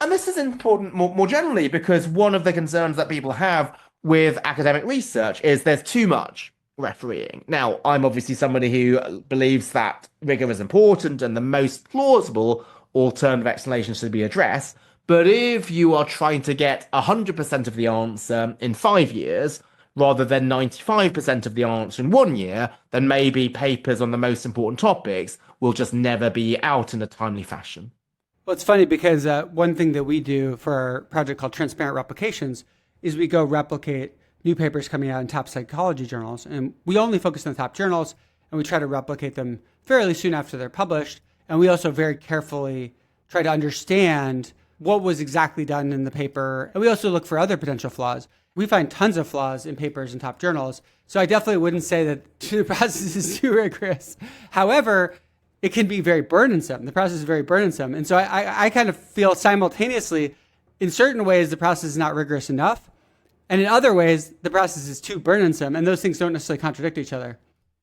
And this is important more generally because one of the concerns that people have with academic research is there's too much refereeing. Now, I'm obviously somebody who believes that rigor is important and the most plausible alternative explanation should be addressed. But if you are trying to get 100% of the answer in 5 years, rather than 95% of the answer in 1 year, then maybe papers on the most important topics will just never be out in a timely fashion. Well, it's funny because one thing that we do for our project called Transparent Replications is we go replicate new papers coming out in top psychology journals. And we only focus on the top journals, and we try to replicate them fairly soon after they're published. And we also very carefully try to understand what was exactly done in the paper. And we also look for other potential flaws. We find tons of flaws in papers in top journals. So I definitely wouldn't say that the process is too rigorous. However, it can be very burdensome. The process is very burdensome. And so I kind of feel simultaneously, in certain ways, the process is not rigorous enough. And in other ways, the process is too burdensome. And those things don't necessarily contradict each other.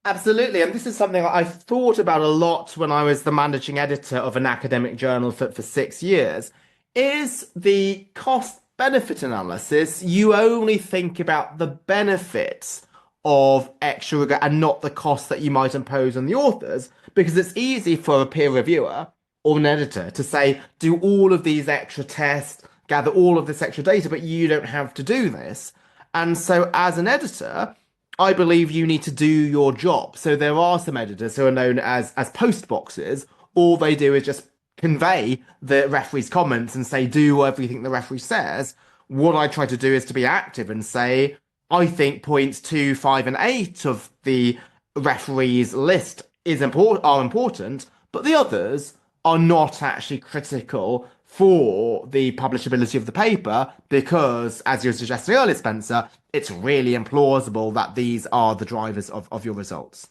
Absolutely. And this is something I thought about a lot when I was the managing editor of an academic journal for 6 years. Is the cost-benefit analysis, you only think about the benefits of extra rigor and not the cost that you might impose on the authors, because it's easy for a peer reviewer or an editor to say, do all of these extra tests, gather all of this extra data, but you don't have to do this. And so as an editor, I believe you need to do your job. So there are some editors who are known as post boxes. All they do is just convey the referee's comments and say, do everything the referee says. What I try to do is to be active and say, I think points 2, 5, and 8 of the referee's list are important, but the others are not actually critical for the publishability of the paper because, as you were suggesting earlier, Spencer, it's really implausible that these are the drivers of your results.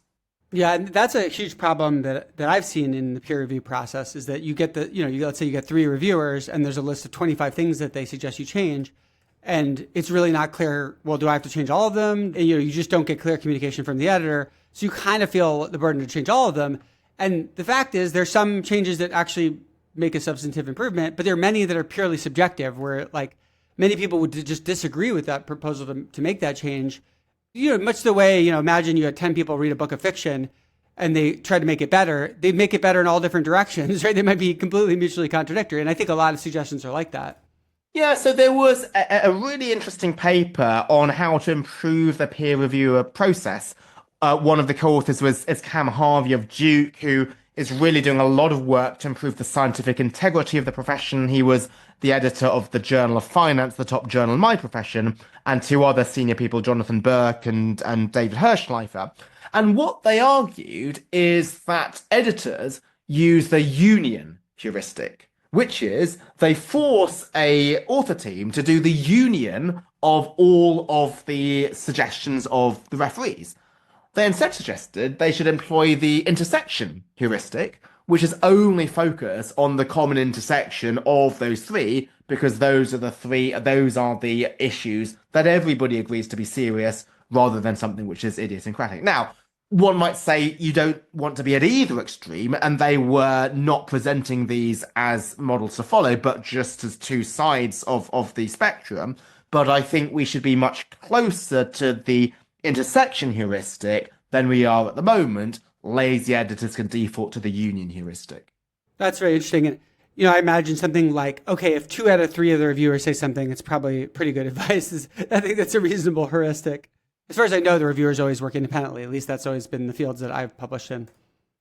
Yeah, and that's a huge problem that I've seen in the peer review process is that you get let's say you get 3 reviewers and there's a list of 25 things that they suggest you change. And it's really not clear, well, do I have to change all of them? And, you just don't get clear communication from the editor. So you kind of feel the burden to change all of them. And the fact is there's some changes that actually make a substantive improvement, but there are many that are purely subjective where like many people would just disagree with that proposal to make that change. Much the way, imagine you had 10 people read a book of fiction and they try to make it better. They make it better in all different directions, right? They might be completely mutually contradictory. And I think a lot of suggestions are like that. Yeah, so there was a really interesting paper on how to improve the peer reviewer process. One of the co-authors is Cam Harvey of Duke, who is really doing a lot of work to improve the scientific integrity of the profession. He was the editor of the Journal of Finance, the top journal in my profession, and two other senior people, Jonathan Burke and David Hirschleifer. And what they argued is that editors use the union heuristic, which is they force a author team to do the union of all of the suggestions of the referees. They instead suggested they should employ the intersection heuristic, which is only focus on the common intersection of those three, because those are the issues that everybody agrees to be serious rather than something which is idiosyncratic. Now, one might say you don't want to be at either extreme, and they were not presenting these as models to follow, but just as two sides of the spectrum. But I think we should be much closer to the intersection heuristic than we are at the moment. Lazy editors can default to the union heuristic. That's very interesting. And, I imagine something like, okay, if 2 out of 3 of the reviewers say something, it's probably pretty good advice. I think that's a reasonable heuristic. As far as I know, the reviewers always work independently. At least that's always been the fields that I've published in.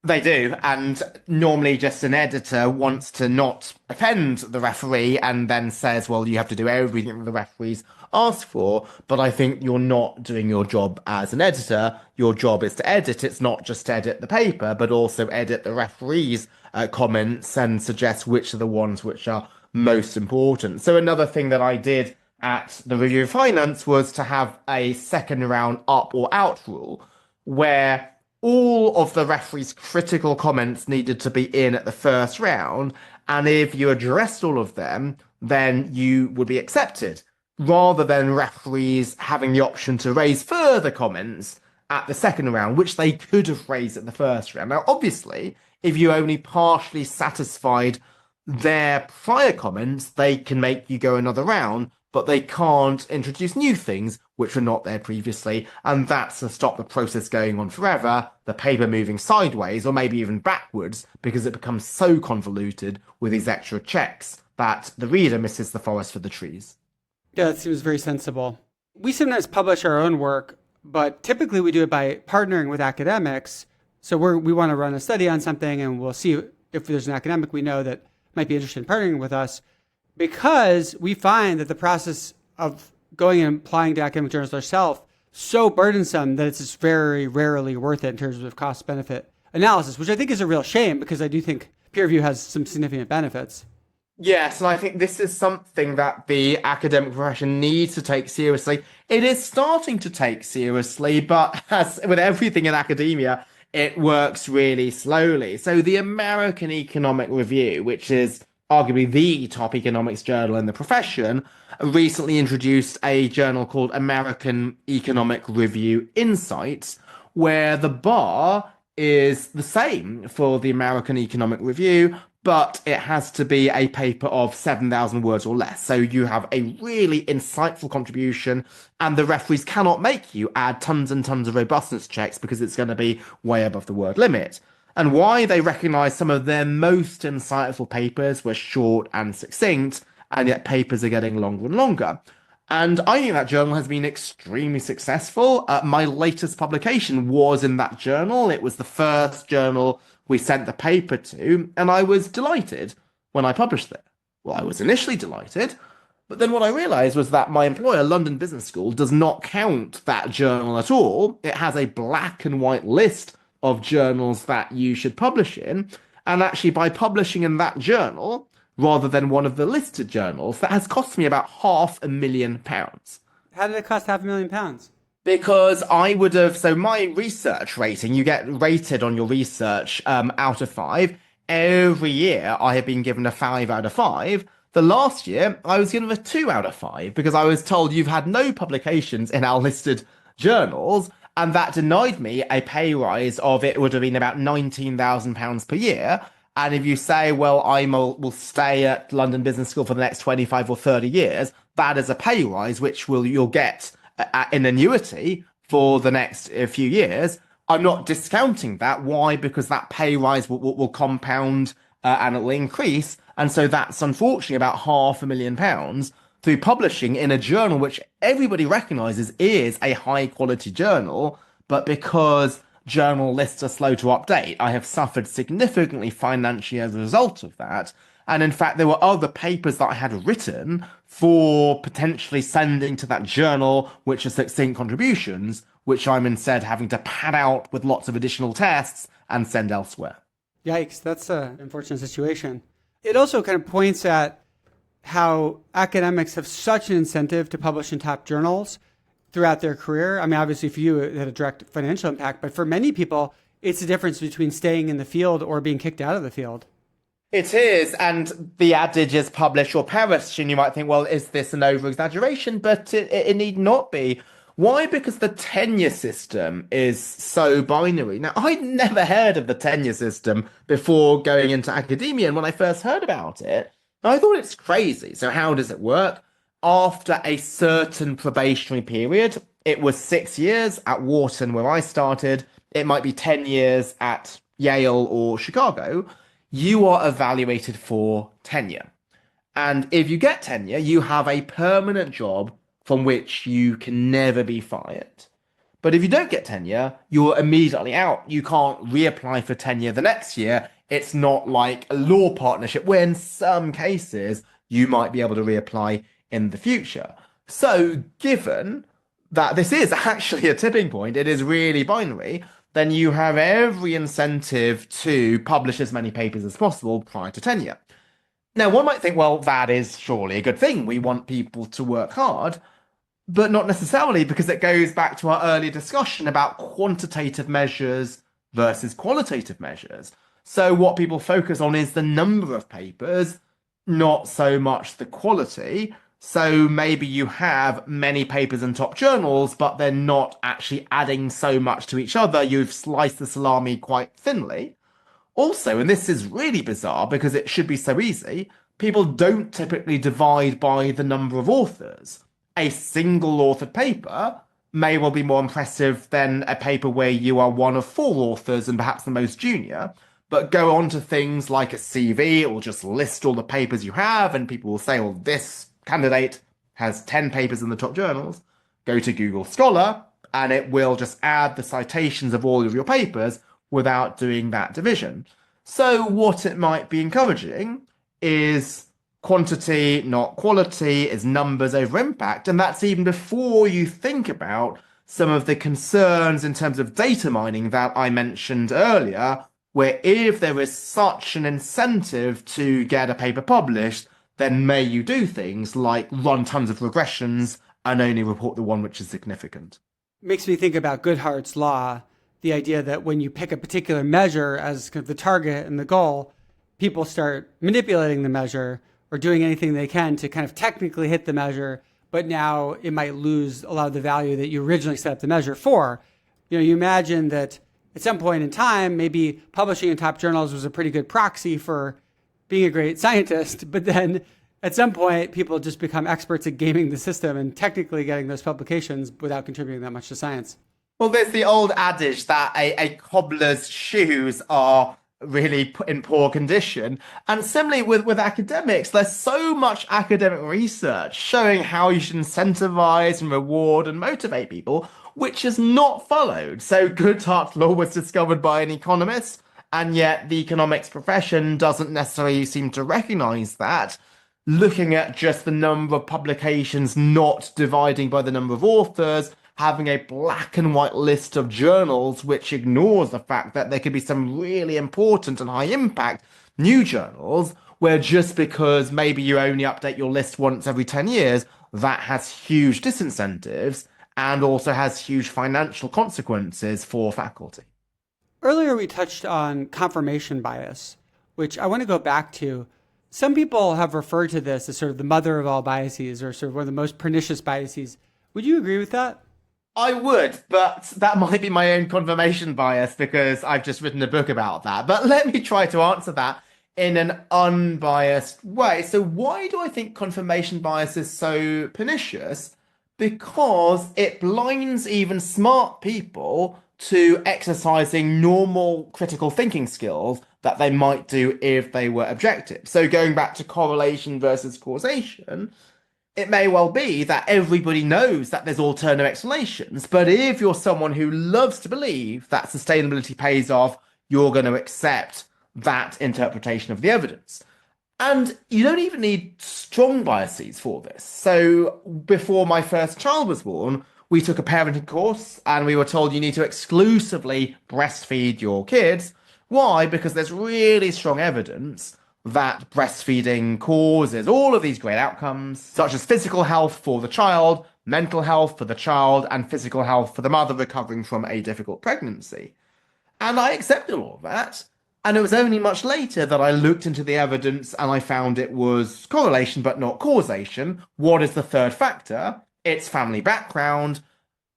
They do, and normally just an editor wants to not offend the referee and then says, well, you have to do everything the referees ask for, but I think you're not doing your job as an editor. Your job is to edit. It's not just to edit the paper, but also edit the referees' comments and suggest which are the ones which are most important. So another thing that I did at the Review of Finance was to have a second round up or out rule, where all of the referee's critical comments needed to be in at the first round, and if you addressed all of them, then you would be accepted, rather than referees having the option to raise further comments at the second round, which they could have raised at the first round. Now, obviously, if you only partially satisfied their prior comments, they can make you go another round, but they can't introduce new things which were not there previously, and that's to stop the process going on forever, the paper moving sideways or maybe even backwards, because it becomes so convoluted with these extra checks that the reader misses the forest for the trees. Yeah, that seems very sensible. We sometimes publish our own work, but typically we do it by partnering with academics. So we want to run a study on something, and we'll see if there's an academic we know that might be interested in partnering with us, because we find that the process of going and applying to academic journals ourselves so burdensome that it's just very rarely worth it in terms of cost-benefit analysis, which I think is a real shame, because I do think peer review has some significant benefits. Yes, and I think this is something that the academic profession needs to take seriously. It is starting to take seriously, but as with everything in academia, it works really slowly. So the American Economic Review, which is arguably the top economics journal in the profession, recently introduced a journal called American Economic Review Insights, where the bar is the same for the American Economic Review, but it has to be a paper of 7,000 words or less. So you have a really insightful contribution, and the referees cannot make you add tons and tons of robustness checks because it's going to be way above the word limit. And why they recognise some of their most insightful papers were short and succinct, and yet papers are getting longer and longer. And I think that journal has been extremely successful. My latest publication was in that journal. It was the first journal we sent the paper to, and I was delighted when I published it. Well, I was initially delighted, but then what I realised was that my employer, London Business School, does not count that journal at all. It has a black and white list of journals that you should publish in, and actually by publishing in that journal rather than one of the listed journals, that has cost me about £500,000. How did it cost £500,000? Because I would have, so my research rating, you get rated on your research out of 5. Every year I have been given a 5 out of 5. The last year I was given a 2 out of 5 because I was told you've had no publications in our listed journals, and that denied me a pay rise of, it would have been about £19,000 per year. And if you say, well, will stay at London Business School for the next 25 or 30 years, that is a pay rise, which you'll get in annuity for the next few years. I'm not discounting that. Why? Because that pay rise will compound and it will increase. And so that's unfortunately about £500,000. through publishing in a journal which everybody recognizes is a high quality journal, but because journal lists are slow to update, I have suffered significantly financially as a result of that. And in fact, there were other papers that I had written for potentially sending to that journal, which are succinct contributions, which I'm instead having to pad out with lots of additional tests and send elsewhere. Yikes, that's an unfortunate situation. It also kind of points at how academics have such an incentive to publish in top journals throughout their career. I mean, obviously for you, it had a direct financial impact, but for many people, it's the difference between staying in the field or being kicked out of the field. It is, and the adage is publish or perish, and you might think, well, is this an over-exaggeration? But it need not be. Why? Because the tenure system is so binary. Now, I'd never heard of the tenure system before going into academia, and when I first heard about it, I thought it's crazy. So how does it work? After a certain probationary period, it was 6 years at Wharton where I started, it might be 10 years at Yale or Chicago, you are evaluated for tenure. And if you get tenure, you have a permanent job from which you can never be fired. But if you don't get tenure, you're immediately out. You can't reapply for tenure the next year. It's not like a law partnership where in some cases you might be able to reapply in the future. So given that this is actually a tipping point, it is really binary, then you have every incentive to publish as many papers as possible prior to tenure. Now, one might think, well, that is surely a good thing. We want people to work hard, but not necessarily, because it goes back to our earlier discussion about quantitative measures versus qualitative measures. So what people focus on is the number of papers, not so much the quality. So maybe you have many papers in top journals, but they're not actually adding so much to each other. You've sliced the salami quite thinly. Also, and this is really bizarre because it should be so easy, people don't typically divide by the number of authors. A single authored paper may well be more impressive than a paper where you are one of 4 authors and perhaps the most junior. But go on to things like a CV, it will just list all the papers you have, and people will say, well, this candidate has 10 papers in the top journals. Go to Google Scholar, and it will just add the citations of all of your papers without doing that division. So what it might be encouraging is quantity, not quality, is numbers over impact. And that's even before you think about some of the concerns in terms of data mining that I mentioned earlier, where if there is such an incentive to get a paper published, then may you do things like run tons of regressions and only report the one which is significant. Makes me think about Goodhart's law, the idea that when you pick a particular measure as kind of the target and the goal, people start manipulating the measure or doing anything they can to kind of technically hit the measure, but now it might lose a lot of the value that you originally set up the measure for. You know, you imagine that at some point in time, maybe publishing in top journals was a pretty good proxy for being a great scientist, but then at some point, people just become experts at gaming the system and technically getting those publications without contributing that much to science. Well, there's the old adage that a cobbler's shoes are really in poor condition. And similarly with academics, there's so much academic research showing how you should incentivize and reward and motivate people, which is not followed. So Goodhart's law was discovered by an economist, and yet the economics profession doesn't necessarily seem to recognize that. Looking at just the number of publications, not dividing by the number of authors, having a black and white list of journals which ignores the fact that there could be some really important and high impact new journals where just because maybe you only update your list once every 10 years, that has huge disincentives and also has huge financial consequences for faculty. Earlier, we touched on confirmation bias, which I want to go back to. Some people have referred to this as sort of the mother of all biases, or sort of one of the most pernicious biases. Would you agree with that? I would, but that might be my own confirmation bias because I've just written a book about that. But let me try to answer that in an unbiased way. So why do I think confirmation bias is so pernicious? Because it blinds even smart people to exercising normal critical thinking skills that they might do if they were objective. So going back to correlation versus causation, it may well be that everybody knows that there's alternative explanations, but if you're someone who loves to believe that sustainability pays off, you're going to accept that interpretation of the evidence. And you don't even need strong biases for this. So before my first child was born, we took a parenting course and we were told you need to exclusively breastfeed your kids. Why? Because there's really strong evidence that breastfeeding causes all of these great outcomes, such as physical health for the child, mental health for the child, and physical health for the mother recovering from a difficult pregnancy. And I accepted all of that. And it was only much later that I looked into the evidence and I found it was correlation but not causation. What is the third factor? It's family background.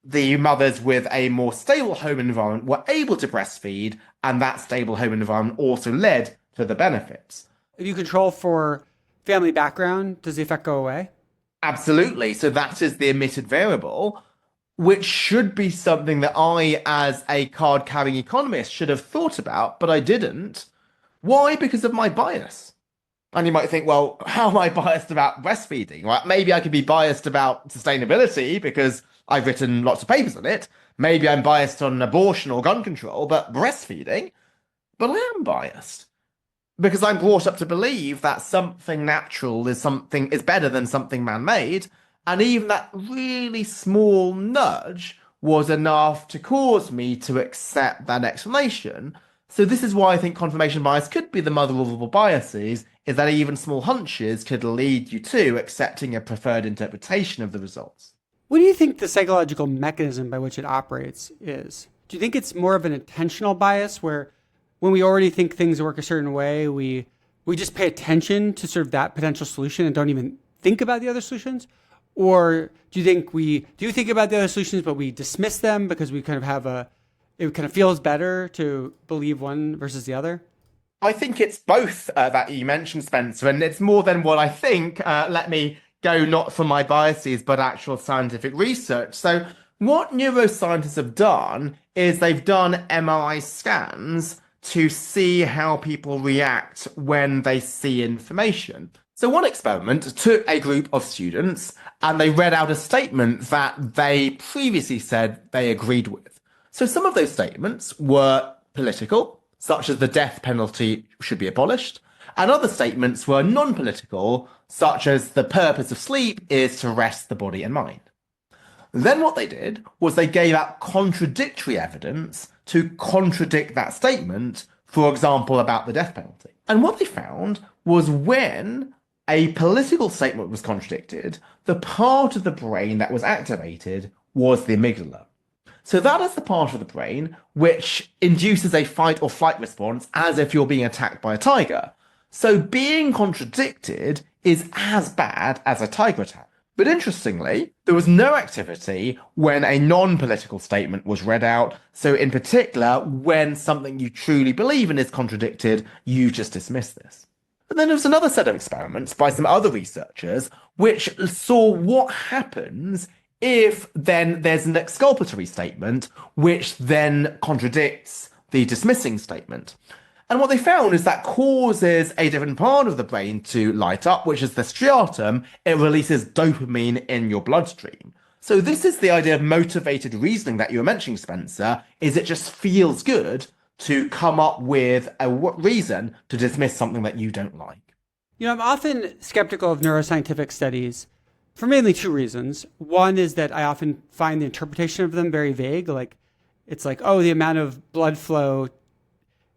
The mothers with a more stable home environment were able to breastfeed, and that stable home environment also led to the benefits. If you control for family background, does the effect go away? Absolutely. So that is the omitted variable, which should be something that I, as a card-carrying economist, should have thought about, but I didn't. Why? Because of my bias. And you might think, well, how am I biased about breastfeeding? Well, maybe I could be biased about sustainability because I've written lots of papers on it. Maybe I'm biased on abortion or gun control, but breastfeeding? But I am biased. Because I'm brought up to believe that something natural is better than something man-made. And even that really small nudge was enough to cause me to accept that explanation. So this is why I think confirmation bias could be the mother of all biases, is that even small hunches could lead you to accepting a preferred interpretation of the results. What do you think the psychological mechanism by which it operates is? Do you think it's more of an intentional bias where when we already think things work a certain way, we just pay attention to sort of that potential solution and don't even think about the other solutions? Or do you think we do think about the other solutions, but we dismiss them because we kind of it kind of feels better to believe one versus the other? I think it's both that you mentioned, Spencer, and it's more than what I think. Let me go not from my biases, but actual scientific research. So what neuroscientists have done is they've done MRI scans to see how people react when they see information. So one experiment took a group of students and they read out a statement that they previously said they agreed with. So some of those statements were political, such as the death penalty should be abolished, and other statements were non-political, such as the purpose of sleep is to rest the body and mind. Then what they did was they gave out contradictory evidence to contradict that statement, for example, about the death penalty. And what they found was when a political statement was contradicted, the part of the brain that was activated was the amygdala. So that is the part of the brain which induces a fight or flight response as if you're being attacked by a tiger. So being contradicted is as bad as a tiger attack. But interestingly, there was no activity when a non-political statement was read out. So in particular, when something you truly believe in is contradicted, you just dismiss this. But then there was another set of experiments by some other researchers which saw what happens if then there's an exculpatory statement which then contradicts the dismissing statement. And what they found is that causes a different part of the brain to light up, which is the striatum. It releases dopamine in your bloodstream. So this is the idea of motivated reasoning that you were mentioning, Spencer, is it just feels good to come up with a reason to dismiss something that you don't like. You know, I'm often skeptical of neuroscientific studies for mainly two reasons. One is that I often find the interpretation of them very vague. It's like, oh, the amount of blood flow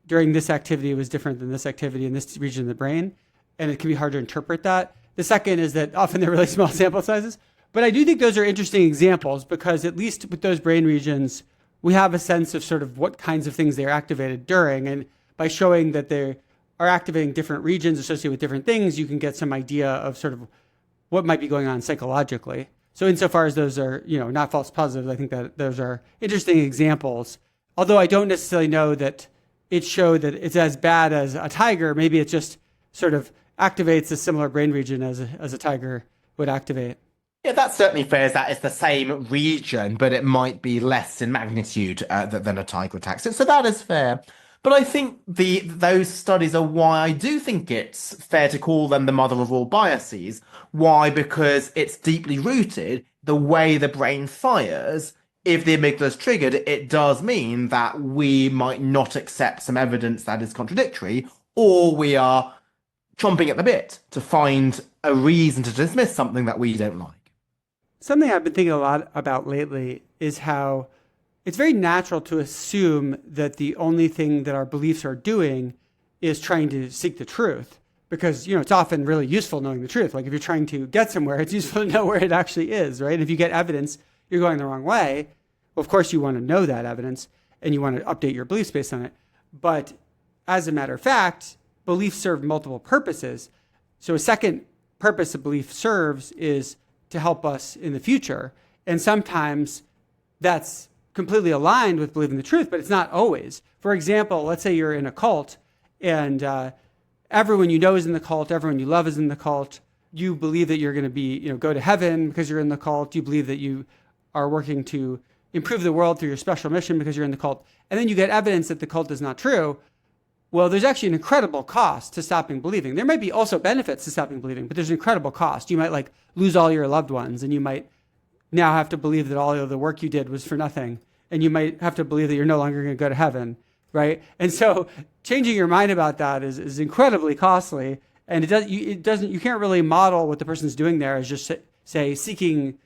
during this activity was different than this activity in this region of the brain. And it can be hard to interpret that. The second is that often they're really small sample sizes. But I do think those are interesting examples because at least with those brain regions, we have a sense of sort of what kinds of things they're activated during. And by showing that they are activating different regions associated with different things, you can get some idea of sort of what might be going on psychologically. So insofar as those are, not false positives, I think that those are interesting examples. Although I don't necessarily know that it showed that it's as bad as a tiger. Maybe it just sort of activates a similar brain region as a tiger would activate. Yeah, that's certainly fair, is that it's the same region, but it might be less in magnitude than a tiger attack. So that is fair. But I think those studies are why I do think it's fair to call them the mother of all biases. Why? Because it's deeply rooted. The way the brain fires, if the amygdala is triggered, it does mean that we might not accept some evidence that is contradictory, or we are chomping at the bit to find a reason to dismiss something that we don't like. Something I've been thinking a lot about lately is how it's very natural to assume that the only thing that our beliefs are doing is trying to seek the truth, because, it's often really useful knowing the truth. Like if you're trying to get somewhere, it's useful to know where it actually is, right? If you get evidence you're going the wrong way, well, of course you want to know that evidence and you want to update your beliefs based on it. But as a matter of fact, beliefs serve multiple purposes. So a second purpose a belief serves is to help us in the future. And sometimes that's completely aligned with believing the truth, but it's not always. For example, let's say you're in a cult and everyone you know is in the cult, everyone you love is in the cult. You believe that you're going to be, go to heaven because you're in the cult. You believe that you are working to improve the world through your special mission because you're in the cult. And then you get evidence that the cult is not true. Well, there's actually an incredible cost to stopping believing. There might be also benefits to stopping believing, but there's an incredible cost. You might lose all your loved ones, and you might now have to believe that all of the work you did was for nothing. And you might have to believe that you're no longer going to go to heaven, right? And so changing your mind about that is incredibly costly. And you can't really model what the person's doing there as just say seeking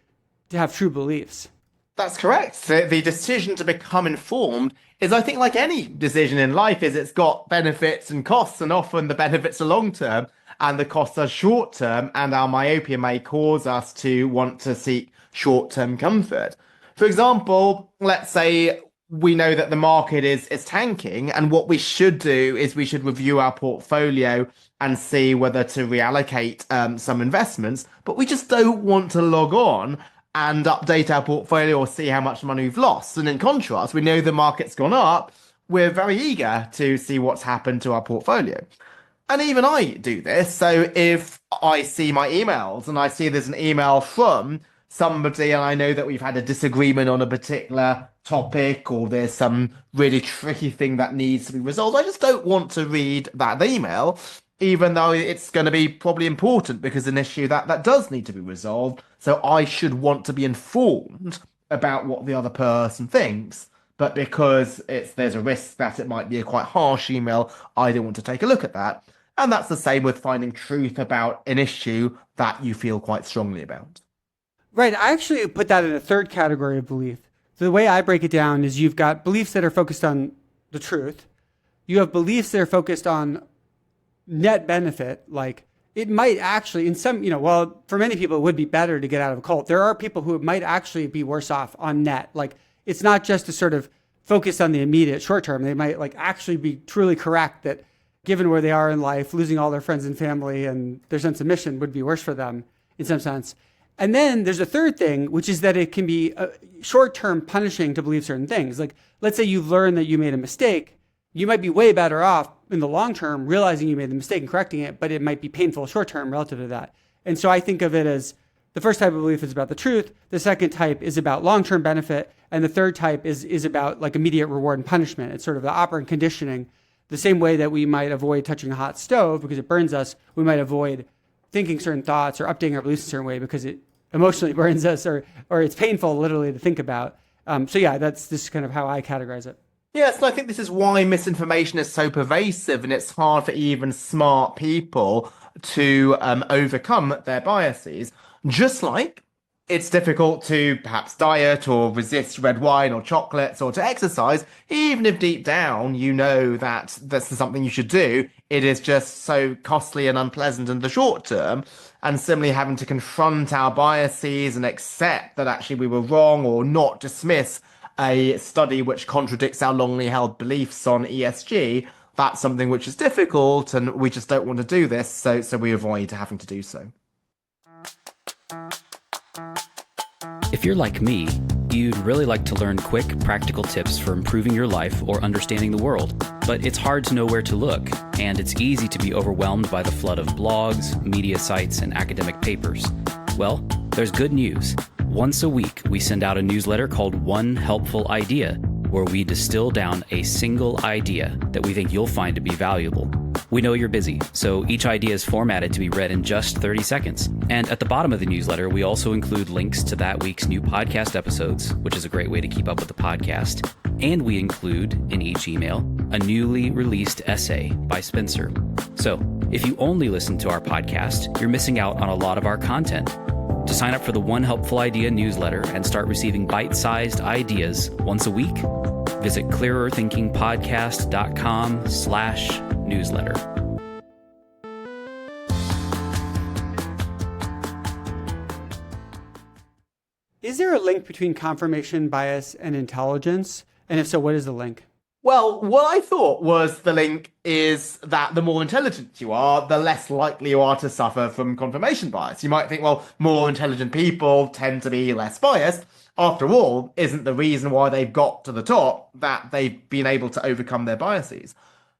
to have true beliefs. That's correct. The decision to become informed is, I think, like any decision in life, it's got benefits and costs, and often the benefits are long-term and the costs are short-term, and our myopia may cause us to want to seek short-term comfort. For example, let's say we know that the market is tanking, and what we should do is we should review our portfolio and see whether to reallocate some investments, but we just don't want to log on and update our portfolio or see how much money we've lost. And in contrast, we know the market's gone up. We're very eager to see what's happened to our portfolio. And even I do this. So if I see my emails and I see there's an email from somebody and I know that we've had a disagreement on a particular topic, or there's some really tricky thing that needs to be resolved, I just don't want to read that email, even though it's going to be probably important because an issue that does need to be resolved. So I should want to be informed about what the other person thinks. But because there's a risk that it might be a quite harsh email, I don't want to take a look at that. And that's the same with finding truth about an issue that you feel quite strongly about. Right. I actually put that in a third category of belief. So the way I break it down is you've got beliefs that are focused on the truth. You have beliefs that are focused on net benefit, like it might actually, in some, for many people, it would be better to get out of a cult. There are people who might actually be worse off on net. Like, it's not just to sort of focus on the immediate short term. They might actually be truly correct that given where they are in life, losing all their friends and family and their sense of mission would be worse for them in some sense. And then there's a third thing, which is that it can be short-term punishing to believe certain things. Like, let's say you've learned that you made a mistake. You might be way better off in the long term realizing you made the mistake and correcting it, but it might be painful short term relative to that. And so I think of it as the first type of belief is about the truth. The second type is about long-term benefit. And the third type is about immediate reward and punishment. It's sort of the operant conditioning. The same way that we might avoid touching a hot stove because it burns us, we might avoid thinking certain thoughts or updating our beliefs a certain way because it emotionally burns us or it's painful literally to think about. So yeah, that's just kind of how I categorize it. Yes, and I think this is why misinformation is so pervasive, and it's hard for even smart people to overcome their biases. Just like it's difficult to perhaps diet or resist red wine or chocolates or to exercise, even if deep down you know that this is something you should do, it is just so costly and unpleasant in the short term. And similarly, having to confront our biases and accept that actually we were wrong or not dismiss a study which contradicts our longly held beliefs on ESG, that's something which is difficult, and we just don't want to do this, so we avoid having to do so. If you're like me, you'd really like to learn quick, practical tips for improving your life or understanding the world, but it's hard to know where to look, and it's easy to be overwhelmed by the flood of blogs, media sites, and academic papers. Well, there's good news. Once a week, we send out a newsletter called One Helpful Idea, where we distill down a single idea that we think you'll find to be valuable. We know you're busy, so each idea is formatted to be read in just 30 seconds. And at the bottom of the newsletter, we also include links to that week's new podcast episodes, which is a great way to keep up with the podcast. And we include in each email a newly released essay by Spencer. So if you only listen to our podcast, you're missing out on a lot of our content. To sign up for the One Helpful Idea newsletter and start receiving bite-sized ideas once a week, visit clearerthinkingpodcast.com/newsletter. Is there a link between confirmation bias and intelligence? And if so, what is the link? Well, what I thought was the link is that the more intelligent you are, the less likely you are to suffer from confirmation bias. You might think, well, more intelligent people tend to be less biased. After all, isn't the reason why they've got to the top that they've been able to overcome their biases?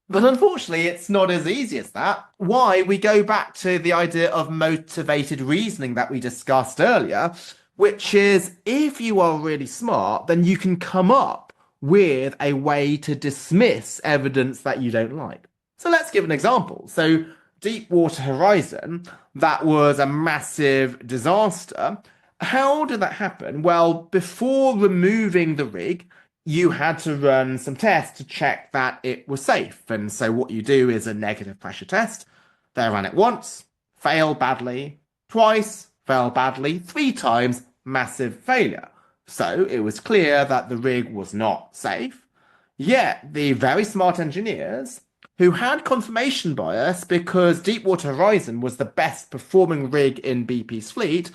But unfortunately, it's not as easy as that. Why? We go back to the idea of motivated reasoning that we discussed earlier, which is if you are really smart, then you can come up with a way to dismiss evidence that you don't like. So let's give an example. So Deepwater Horizon, that was a massive disaster. How did that happen? Well, before removing the rig, you had to run some tests to check that it was safe. And so what you do is a negative pressure test. They ran it once, failed badly, twice, failed badly, 3 times, massive failure. So it was clear that the rig was not safe. Yet the very smart engineers who had confirmation bias because Deepwater Horizon was the best performing rig in BP's fleet,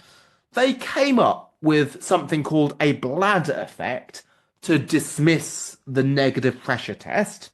they came up with something called a bladder effect to dismiss the negative pressure test,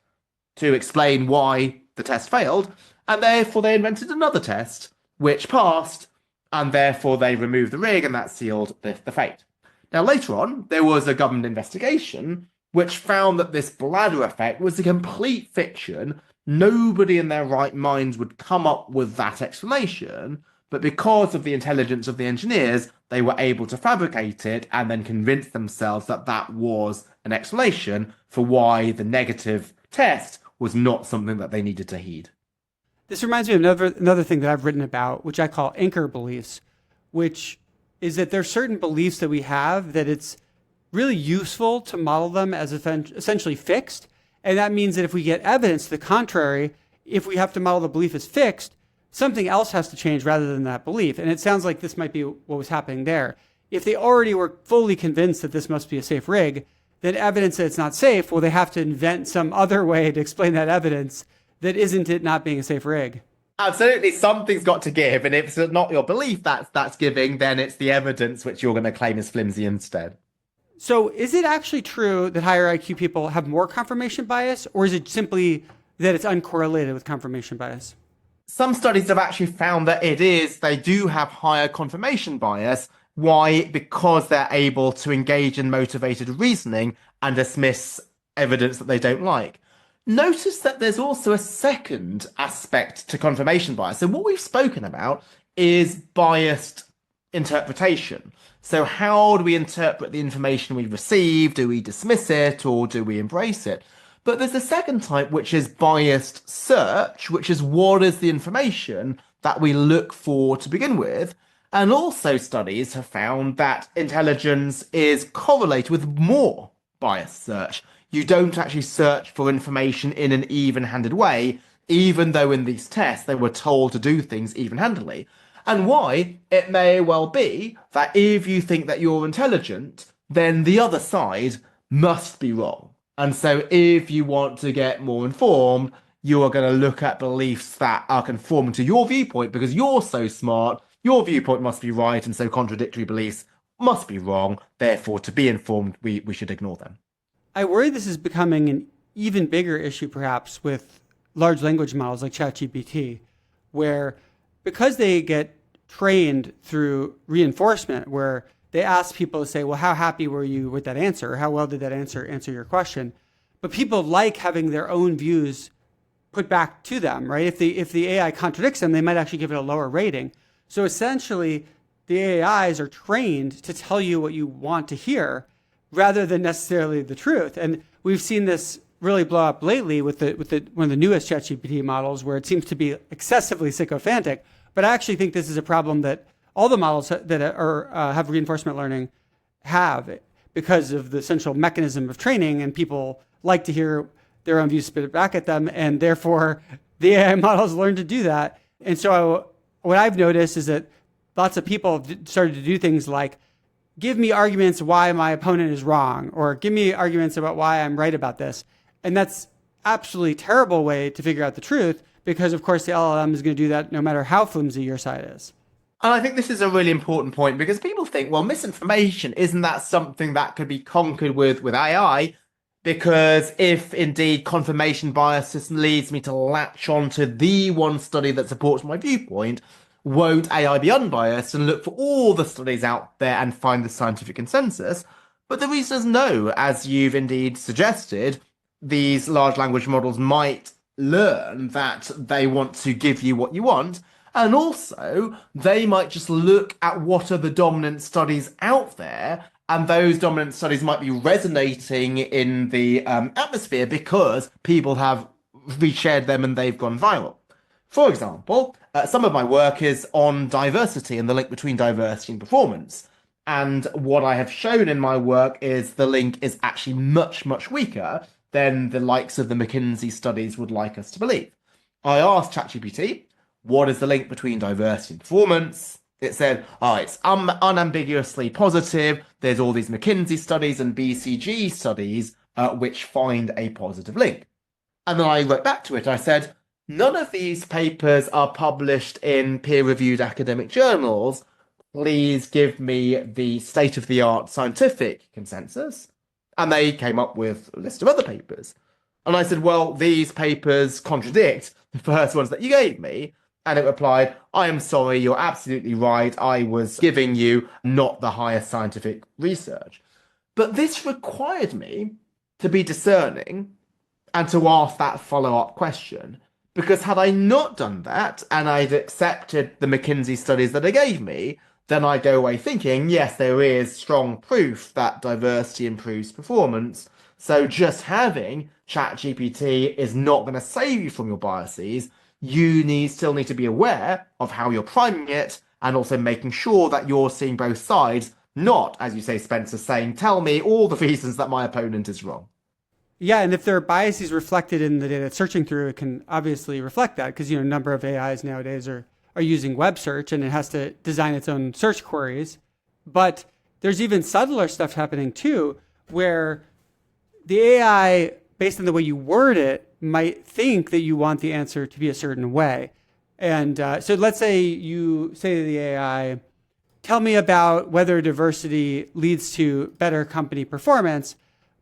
to explain why the test failed, and therefore they invented another test which passed, and therefore they removed the rig, and that sealed the fate. Now, later on, there was a government investigation which found that this bladder effect was a complete fiction. Nobody in their right minds would come up with that explanation, but because of the intelligence of the engineers, they were able to fabricate it and then convince themselves that that was an explanation for why the negative test was not something that they needed to heed. This reminds me of another thing that I've written about, which I call anchor beliefs, which is that there's certain beliefs that we have that it's really useful to model them as essentially fixed. And that means that if we get evidence to the contrary, if we have to model the belief as fixed, something else has to change rather than that belief. And it sounds like this might be what was happening there. If they already were fully convinced that this must be a safe rig, then evidence that it's not safe, well, they have to invent some other way to explain that evidence that isn't it not being a safe rig. Absolutely, something's got to give, and if it's not your belief that's giving, then it's the evidence which you're going to claim is flimsy instead. So is it actually true that higher IQ people have more confirmation bias, or is it simply that it's uncorrelated with confirmation bias? Some studies have actually found that they do have higher confirmation bias. Why? Because they're able to engage in motivated reasoning and dismiss evidence that they don't like. Notice that there's also a second aspect to confirmation bias. So what we've spoken about is biased interpretation. So how do we interpret the information we receive? Do we dismiss it or do we embrace it? But there's a second type, which is biased search, which is what is the information that we look for to begin with. And also studies have found that intelligence is correlated with more biased search. You don't actually search for information in an even-handed way, even though in these tests they were told to do things even-handedly. And why? It may well be that if you think that you're intelligent, then the other side must be wrong. And so if you want to get more informed, you are going to look at beliefs that are conforming to your viewpoint because you're so smart, your viewpoint must be right, and so contradictory beliefs must be wrong. Therefore, to be informed, we should ignore them. I worry this is becoming an even bigger issue, perhaps, with large language models like ChatGPT, where because they get trained through reinforcement, where they ask people to say, well, how happy were you with that answer? How well did that answer your question? But people like having their own views put back to them, right? If the AI contradicts them, they might actually give it a lower rating. So essentially, the AIs are trained to tell you what you want to hear rather than necessarily the truth. And we've seen this really blow up lately with one of the newest ChatGPT models, where it seems to be excessively sycophantic. But I actually think this is a problem that all the models that have reinforcement learning have, because of the central mechanism of training, and people like to hear their own views spit back at them, and therefore the AI models learn to do that. And so what I've noticed is that lots of people have started to do things like, give me arguments why my opponent is wrong, or give me arguments about why I'm right about this. And that's absolutely terrible way to figure out the truth, because of course the LLM is going to do that no matter how flimsy your side is. And I think this is a really important point, because people think, well, misinformation, isn't that something that could be conquered with AI? Because if indeed confirmation bias just leads me to latch onto the one study that supports my viewpoint, won't AI be unbiased and look for all the studies out there and find the scientific consensus? But the reason is no. As you've indeed suggested, these large language models might learn that they want to give you what you want. And also, they might just look at what are the dominant studies out there, and those dominant studies might be resonating in the atmosphere because people have reshared them and they've gone viral. For example, some of my work is on diversity and the link between diversity and performance. And what I have shown in my work is the link is actually much, much weaker than the likes of the McKinsey studies would like us to believe. I asked ChatGPT, what is the link between diversity and performance? It said, it's unambiguously positive. There's all these McKinsey studies and BCG studies which find a positive link. And then I wrote back to it. I said, none of these papers are published in peer-reviewed academic journals. Please give me the state-of-the-art scientific consensus. And they came up with a list of other papers. And I said, well, these papers contradict the first ones that you gave me. And it replied, I am sorry, you're absolutely right. I was giving you not the highest scientific research. But this required me to be discerning and to ask that follow-up question. Because had I not done that, and I'd accepted the McKinsey studies that it gave me, then I go away thinking, yes, there is strong proof that diversity improves performance. So just having ChatGPT is not going to save you from your biases. You still need to be aware of how you're priming it, and also making sure that you're seeing both sides, not, as you say, Spencer, saying, tell me all the reasons that my opponent is wrong. Yeah, and if there are biases reflected in the data it's searching through, it can obviously reflect that, because a number of AIs nowadays are using web search, and it has to design its own search queries. But there's even subtler stuff happening too, where the AI, based on the way you word it, might think that you want the answer to be a certain way. And so let's say you say to the AI, tell me about whether diversity leads to better company performance.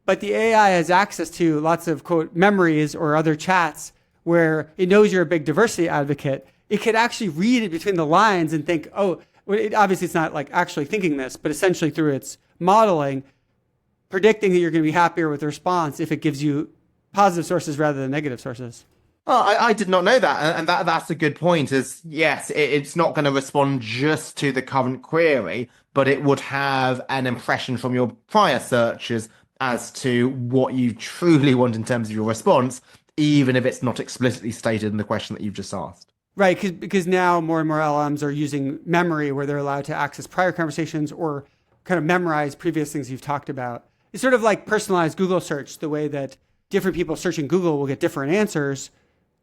But the AI has access to lots of, quote, memories or other chats where it knows you're a big diversity advocate. It could actually read it between the lines and think, obviously it's not like actually thinking this, but essentially through its modeling, predicting that you're going to be happier with the response if it gives you positive sources rather than negative sources. Oh, I did not know that. And that's a good point, is yes, it's not going to respond just to the current query, but it would have an impression from your prior searches as to what you truly want in terms of your response, even if it's not explicitly stated in the question that you've just asked. Right, because now more and more LLMs are using memory, where they're allowed to access prior conversations or kind of memorize previous things you've talked about. It's sort of like personalized Google search, the way that different people searching Google will get different answers.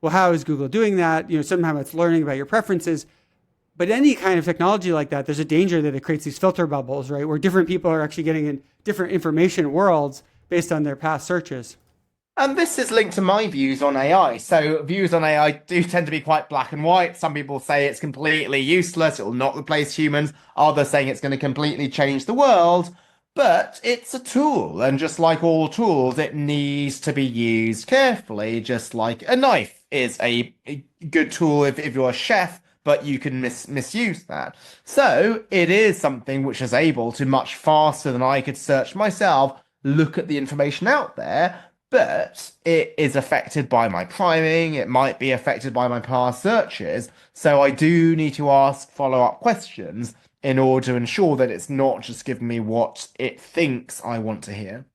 Well, how is Google doing that? Sometimes it's learning about your preferences. But any kind of technology like that, there's a danger that it creates these filter bubbles, right? Where different people are actually getting in different information worlds based on their past searches. And this is linked to my views on AI. So views on AI do tend to be quite black and white. Some people say it's completely useless, it will not replace humans. Others saying it's going to completely change the world. But it's a tool, and just like all tools, it needs to be used carefully, just like a knife is a good tool if you're a chef, but you can misuse that. So it is something which is able to, much faster than I could search myself, look at the information out there, but it is affected by my priming, it might be affected by my past searches, so I do need to ask follow-up questions in order to ensure that it's not just giving me what it thinks I want to hear.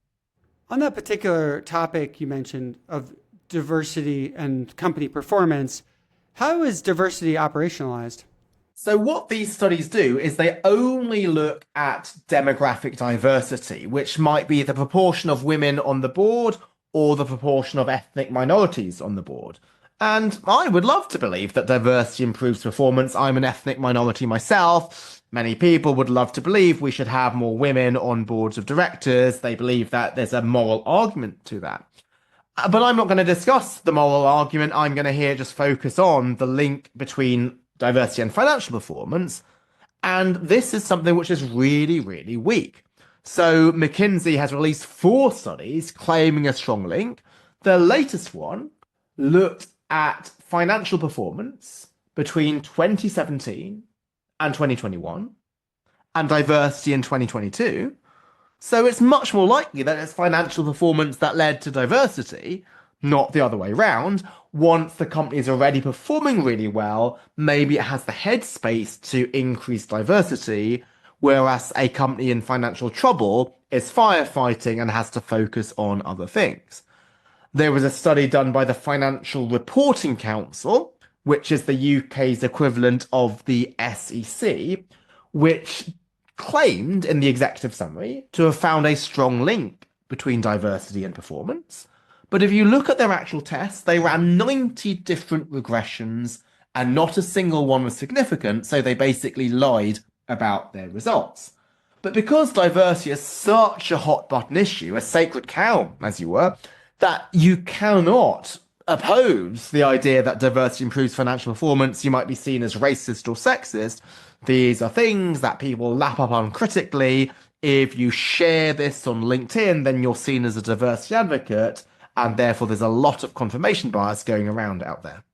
On that particular topic you mentioned of diversity and company performance, how is diversity operationalized? So what these studies do is they only look at demographic diversity, which might be the proportion of women on the board or the proportion of ethnic minorities on the board. And I would love to believe that diversity improves performance. I'm an ethnic minority myself. Many people would love to believe we should have more women on boards of directors. They believe that there's a moral argument to that. But I'm not going to discuss the moral argument. I'm going to here just focus on the link between diversity and financial performance. And this is something which is really, really weak. So McKinsey has released 4 studies claiming a strong link. The latest one looked at financial performance between 2017 and 2021 and diversity in 2022. So it's much more likely that it's financial performance that led to diversity, not the other way around. Once the company is already performing really well, maybe it has the headspace to increase diversity, whereas a company in financial trouble is firefighting and has to focus on other things. There was a study done by the Financial Reporting Council, which is the UK's equivalent of the SEC, which claimed in the executive summary to have found a strong link between diversity and performance. But if you look at their actual tests, they ran 90 different regressions and not a single one was significant, so they basically lied about their results. But because diversity is such a hot button issue, a sacred cow, as you were, that you cannot oppose the idea that diversity improves financial performance, you might be seen as racist or sexist. These are things that people lap up uncritically. If you share this on LinkedIn, then you're seen as a diversity advocate, and therefore there's a lot of confirmation bias going around out there.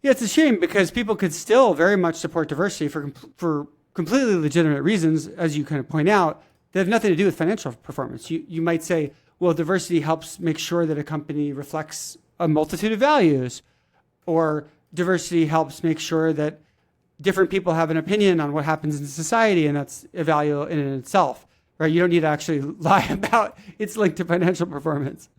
Yeah, it's a shame because people could still very much support diversity for completely legitimate reasons, as you kind of point out, that have nothing to do with financial performance. You might say, well, diversity helps make sure that a company reflects a multitude of values, or diversity helps make sure that different people have an opinion on what happens in society, and that's a value in itself, right? You don't need to actually lie about its link to financial performance.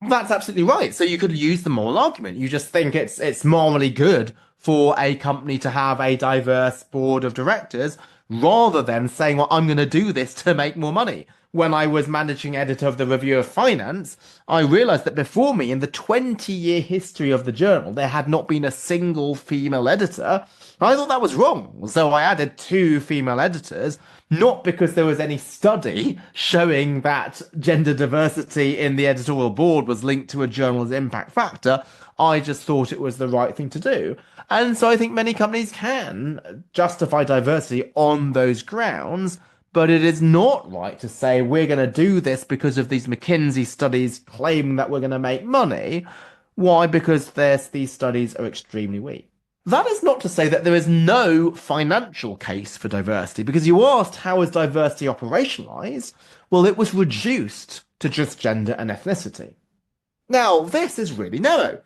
That's absolutely right. So you could use the moral argument. You just think it's morally good for a company to have a diverse board of directors, rather than saying, well, I'm going to do this to make more money. When I was managing editor of the Review of Finance, I realized that before me, in the 20-year history of the journal, there had not been a single female editor. I thought that was wrong. So I added 2 female editors, not because there was any study showing that gender diversity in the editorial board was linked to a journal's impact factor. I just thought it was the right thing to do. And so I think many companies can justify diversity on those grounds, but it is not right to say we're going to do this because of these McKinsey studies claiming that we're going to make money. Why? Because these studies are extremely weak. That is not to say that there is no financial case for diversity, because you asked how is diversity operationalized? Well, it was reduced to just gender and ethnicity. Now, this is really narrow.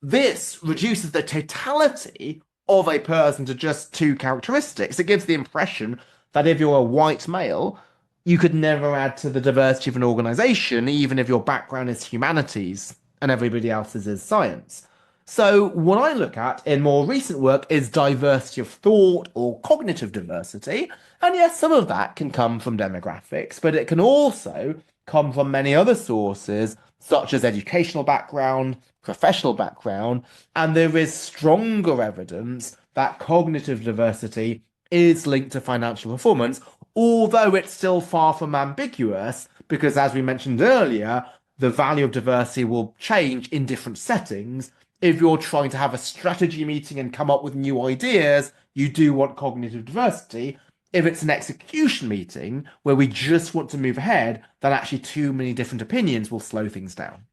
This reduces the totality of a person to just 2 characteristics. It gives the impression that if you're a white male, you could never add to the diversity of an organization, even if your background is humanities and everybody else's is science. So what I look at in more recent work is diversity of thought or cognitive diversity. And yes, some of that can come from demographics, but it can also come from many other sources, such as educational background, professional background, and there is stronger evidence that cognitive diversity is linked to financial performance, although it's still far from ambiguous, because as we mentioned earlier, the value of diversity will change in different settings. If you're trying to have a strategy meeting and come up with new ideas, you do want cognitive diversity. If it's an execution meeting where we just want to move ahead, then actually too many different opinions will slow things down.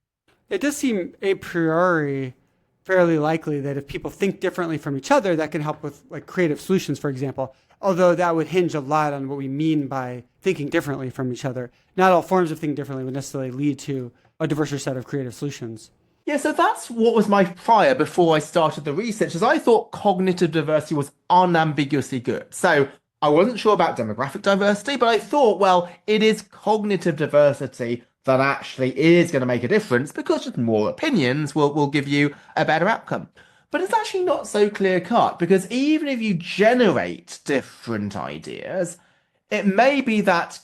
It does seem a priori fairly likely that if people think differently from each other, that can help with like creative solutions, for example, although that would hinge a lot on what we mean by thinking differently from each other. Not all forms of thinking differently would necessarily lead to a diverser set of creative solutions. Yeah, so that's what was my prior before I started the research, is I thought cognitive diversity was unambiguously good. So I wasn't sure about demographic diversity, but I thought, well, it is cognitive diversity that actually is going to make a difference, because just more opinions will give you a better outcome. But it's actually not so clear cut, because even if you generate different ideas, it may be that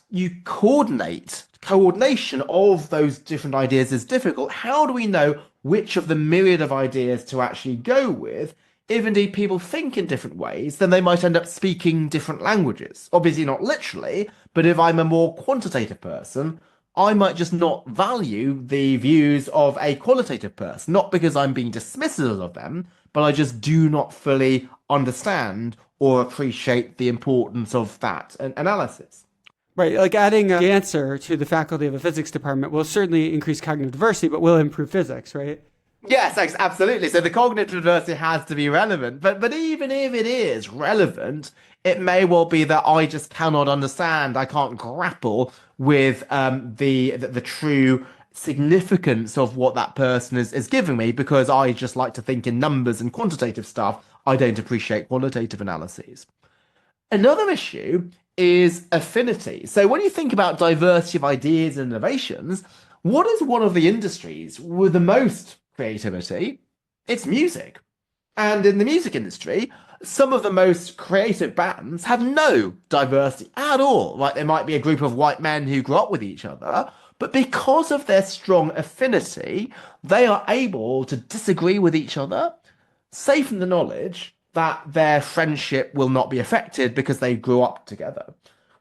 coordination of those different ideas is difficult. How do we know which of the myriad of ideas to actually go with? If indeed people think in different ways, then they might end up speaking different languages. Obviously not literally, but if I'm a more quantitative person, I might just not value the views of a qualitative person, not because I'm being dismissive of them, but I just do not fully understand or appreciate the importance of that analysis. Right, like adding an answer to the faculty of a physics department will certainly increase cognitive diversity, but will improve physics, right? Yes, absolutely. So the cognitive diversity has to be relevant, but even if it is relevant, it may well be that I just cannot understand. I can't grapple with the true significance of what that person is giving me, because I just like to think in numbers and quantitative stuff. I don't appreciate qualitative analyses. Another issue is affinity. So when you think about diversity of ideas and innovations, what is one of the industries with the most creativity? It's music. And in the music industry, some of the most creative bands have no diversity at all. Like, there might be a group of white men who grew up with each other, but because of their strong affinity, they are able to disagree with each other, safe in the knowledge that their friendship will not be affected because they grew up together.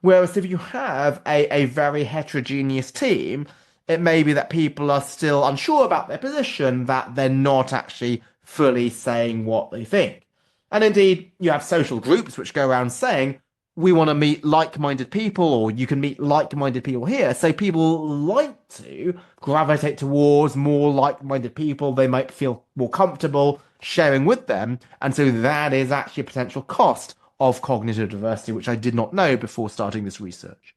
Whereas if you have a very heterogeneous team, it may be that people are still unsure about their position, that they're not actually fully saying what they think. And indeed, you have social groups which go around saying, we want to meet like-minded people, or you can meet like-minded people here. So people like to gravitate towards more like-minded people. They might feel more comfortable sharing with them. And so that is actually a potential cost of cognitive diversity, which I did not know before starting this research.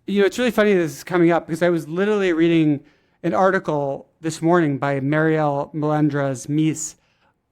You know, it's really funny this is coming up because I was literally reading an article this morning by Marielle Melendres-Meis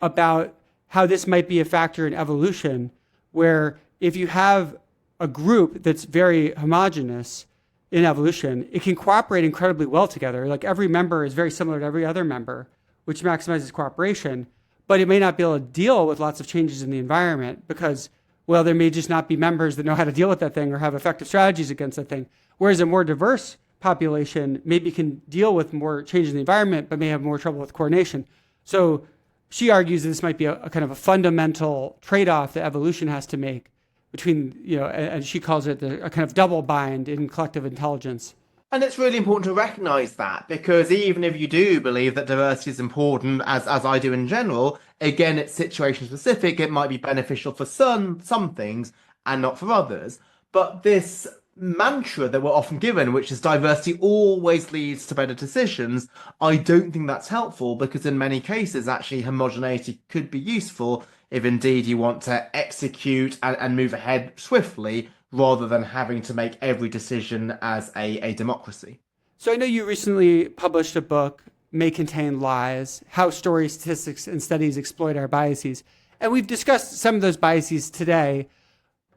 about how this might be a factor in evolution, where if you have a group that's very homogenous in evolution, it can cooperate incredibly well together. Like, every member is very similar to every other member, which maximizes cooperation, but it may not be able to deal with lots of changes in the environment because, well, there may just not be members that know how to deal with that thing or have effective strategies against that thing. Whereas a more diverse population maybe can deal with more changes in the environment, but may have more trouble with coordination. So she argues that this might be a kind of a fundamental trade-off that evolution has to make between, you know, and she calls it a kind of double bind in collective intelligence. And it's really important to recognize that, because even if you do believe that diversity is important, as I do in general, again, it's situation specific. It might be beneficial for some things and not for others. But this mantra that we're often given, which is diversity always leads to better decisions, I don't think that's helpful, because in many cases, actually, homogeneity could be useful if indeed you want to execute and move ahead swiftly, rather than having to make every decision as a democracy. So I know you recently published a book, May Contain Lies, How Story, Statistics, and Studies Exploit Our Biases. And we've discussed some of those biases today.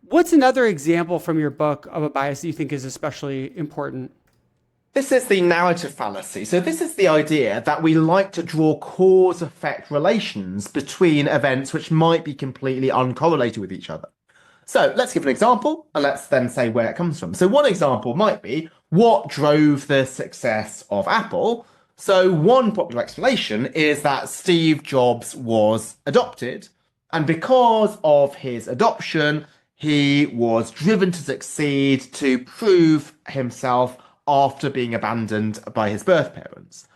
What's another example from your book of a bias that you think is especially important? This is the narrative fallacy. So this is the idea that we like to draw cause-effect relations between events which might be completely uncorrelated with each other. So let's give an example, and let's then say where it comes from. So one example might be, what drove the success of Apple? So one popular explanation is that Steve Jobs was adopted, and because of his adoption, he was driven to succeed, to prove himself after being abandoned by his birth parents.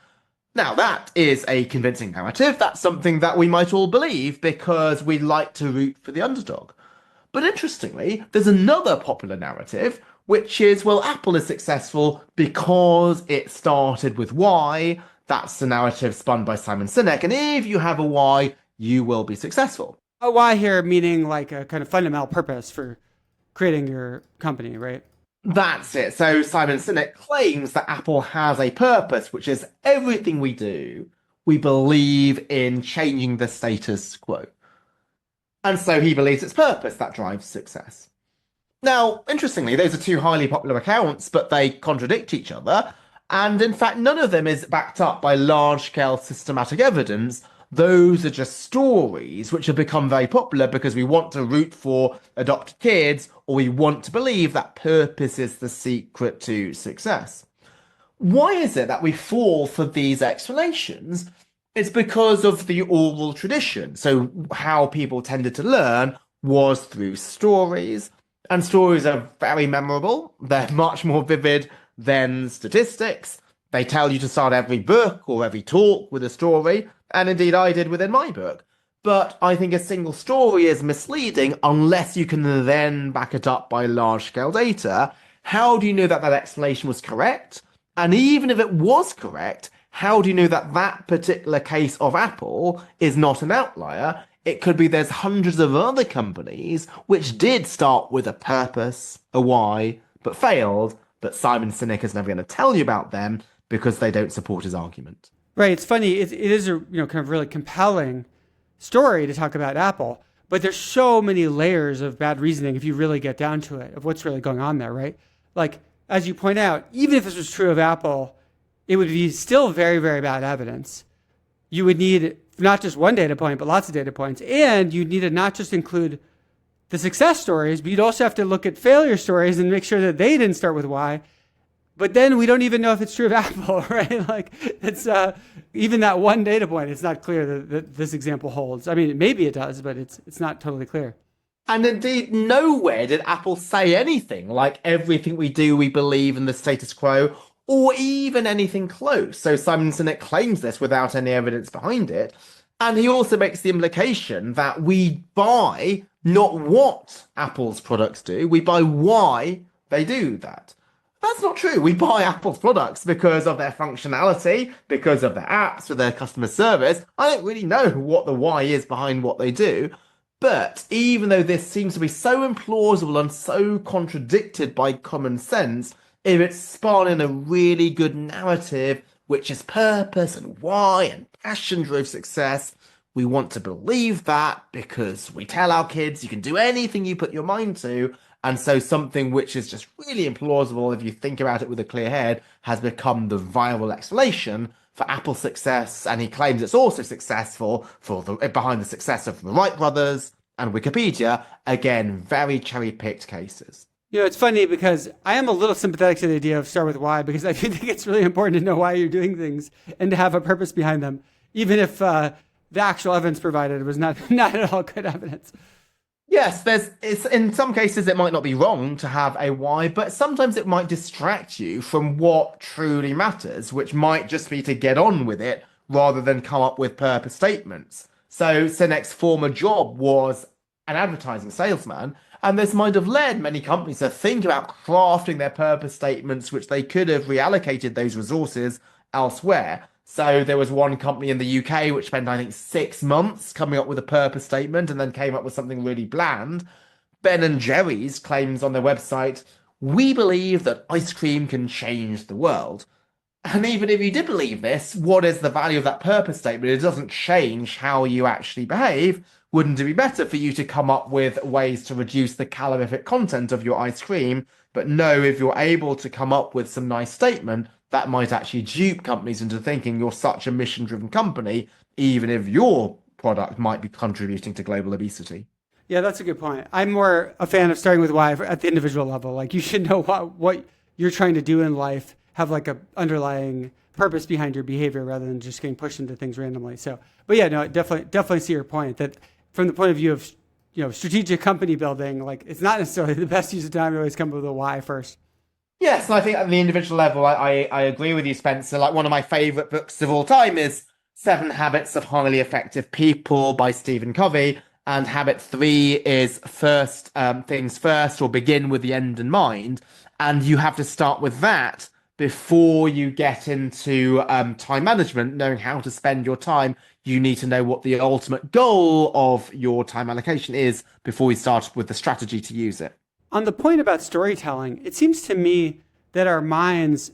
Now, that is a convincing narrative. That's something that we might all believe because we like to root for the underdog. But interestingly, there's another popular narrative, which is, well, Apple is successful because it started with Y. That's the narrative spun by Simon Sinek. And if you have a Y, you will be successful. A why here meaning like a kind of fundamental purpose for creating your company, right? That's it. So Simon Sinek claims that Apple has a purpose, which is everything we do, we believe in changing the status quo. And so he believes it's purpose that drives success. Now, interestingly, those are two highly popular accounts, but they contradict each other. And in fact, none of them is backed up by large-scale systematic evidence. Those are just stories which have become very popular because we want to root for adopted kids, or we want to believe that purpose is the secret to success. Why is it that we fall for these explanations? It's because of the oral tradition. So how people tended to learn was through stories, and stories are very memorable. They're much more vivid than statistics. They tell you to start every book or every talk with a story, and indeed I did within my book. But I think a single story is misleading unless you can then back it up by large-scale data. How do you know that that explanation was correct? And even if it was correct, how do you know that that particular case of Apple is not an outlier? It could be there's hundreds of other companies which did start with a purpose, a why, but failed, but Simon Sinek is never going to tell you about them because they don't support his argument. Right. It's funny. It is a kind of really compelling story to talk about Apple, but there's so many layers of bad reasoning if you really get down to it of what's really going on there, right? Like, as you point out, even if this was true of Apple, it would be still very, very bad evidence. You would need not just one data point, but lots of data points. And you'd need to not just include the success stories, but you'd also have to look at failure stories and make sure that they didn't start with why. But then we don't even know if it's true of Apple, right? Like, it's even that one data point, it's not clear that this example holds. I mean, maybe it does, but it's not totally clear. And indeed, nowhere did Apple say anything like everything we do, we believe in the status quo, or even anything close. So Simon Sinek claims this without any evidence behind it. And he also makes the implication that we buy not what Apple's products do, we buy why they do that. That's not true. We buy Apple's products because of their functionality, because of their apps, for their customer service. I don't really know what the why is behind what they do. But even though this seems to be so implausible and so contradicted by common sense, if it's spun in a really good narrative, which is purpose and why and passion drove success, we want to believe that because we tell our kids you can do anything you put your mind to. And so something which is just really implausible, if you think about it with a clear head, has become the viral explanation for Apple's success. And he claims it's also successful behind the success of the Wright brothers and Wikipedia. Again, very cherry-picked cases. You know, it's funny because I am a little sympathetic to the idea of start with why, because I think it's really important to know why you're doing things and to have a purpose behind them, even if the actual evidence provided was not at all good evidence. Yes, it's in some cases it might not be wrong to have a why, but sometimes it might distract you from what truly matters, which might just be to get on with it rather than come up with purpose statements. So Sinek's former job was an advertising salesman, and this might have led many companies to think about crafting their purpose statements, which they could have reallocated those resources elsewhere. So there was one company in the UK which spent, I think, 6 months coming up with a purpose statement and then came up with something really bland. Ben & Jerry's claims on their website, "We believe that ice cream can change the world." And even if you did believe this, what is the value of that purpose statement? It doesn't change how you actually behave. Wouldn't it be better for you to come up with ways to reduce the calorific content of your ice cream? But no, if you're able to come up with some nice statement, that might actually dupe companies into thinking you're such a mission-driven company, even if your product might be contributing to global obesity. Yeah, that's a good point. I'm more a fan of starting with why at the individual level. Like, you should know what you're trying to do in life, have like a underlying purpose behind your behavior rather than just getting pushed into things randomly. So, but yeah, no, definitely see your point that from the point of view of, strategic company building, like, it's not necessarily the best use of time to always come up with a why first. Yes, and I think at the individual level, I agree with you, Spencer. Like, one of my favorite books of all time is 7 Habits of Highly Effective People by Stephen Covey. And habit 3 is first things first, or begin with the end in mind. And you have to start with that before you get into time management, knowing how to spend your time. You need to know what the ultimate goal of your time allocation is before you start with the strategy to use it. On the point about storytelling, it seems to me that our minds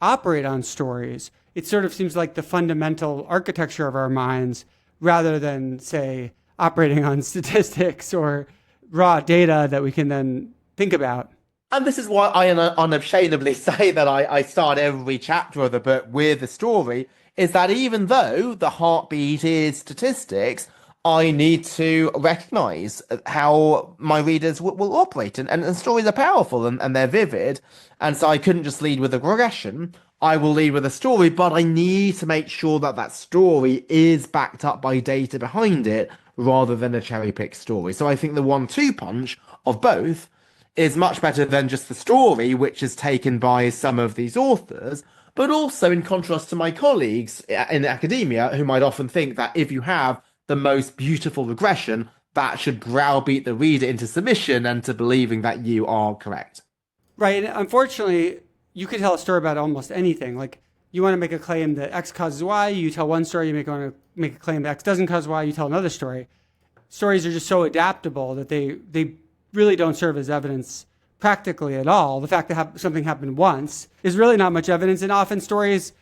operate on stories. It sort of seems like the fundamental architecture of our minds, rather than, say, operating on statistics or raw data that we can then think about. And this is why I unashamedly say that I start every chapter of the book with a story, is that even though the heartbeat is statistics, I need to recognize how my readers will operate. And stories are powerful and they're vivid. And so I couldn't just lead with a regression. I will lead with a story, but I need to make sure that that story is backed up by data behind it rather than a cherry-picked story. So I think the 1-2 punch of both is much better than just the story, which is taken by some of these authors, but also in contrast to my colleagues in academia, who might often think that if you have the most beautiful regression, that should browbeat the reader into submission and to believing that you are correct. Right. And unfortunately, you could tell a story about almost anything. Like, you want to make a claim that X causes Y, you tell one story. You want to make a claim that X doesn't cause Y, you tell another story. Stories are just so adaptable that they really don't serve as evidence practically at all. The fact that something happened once is really not much evidence. And often stories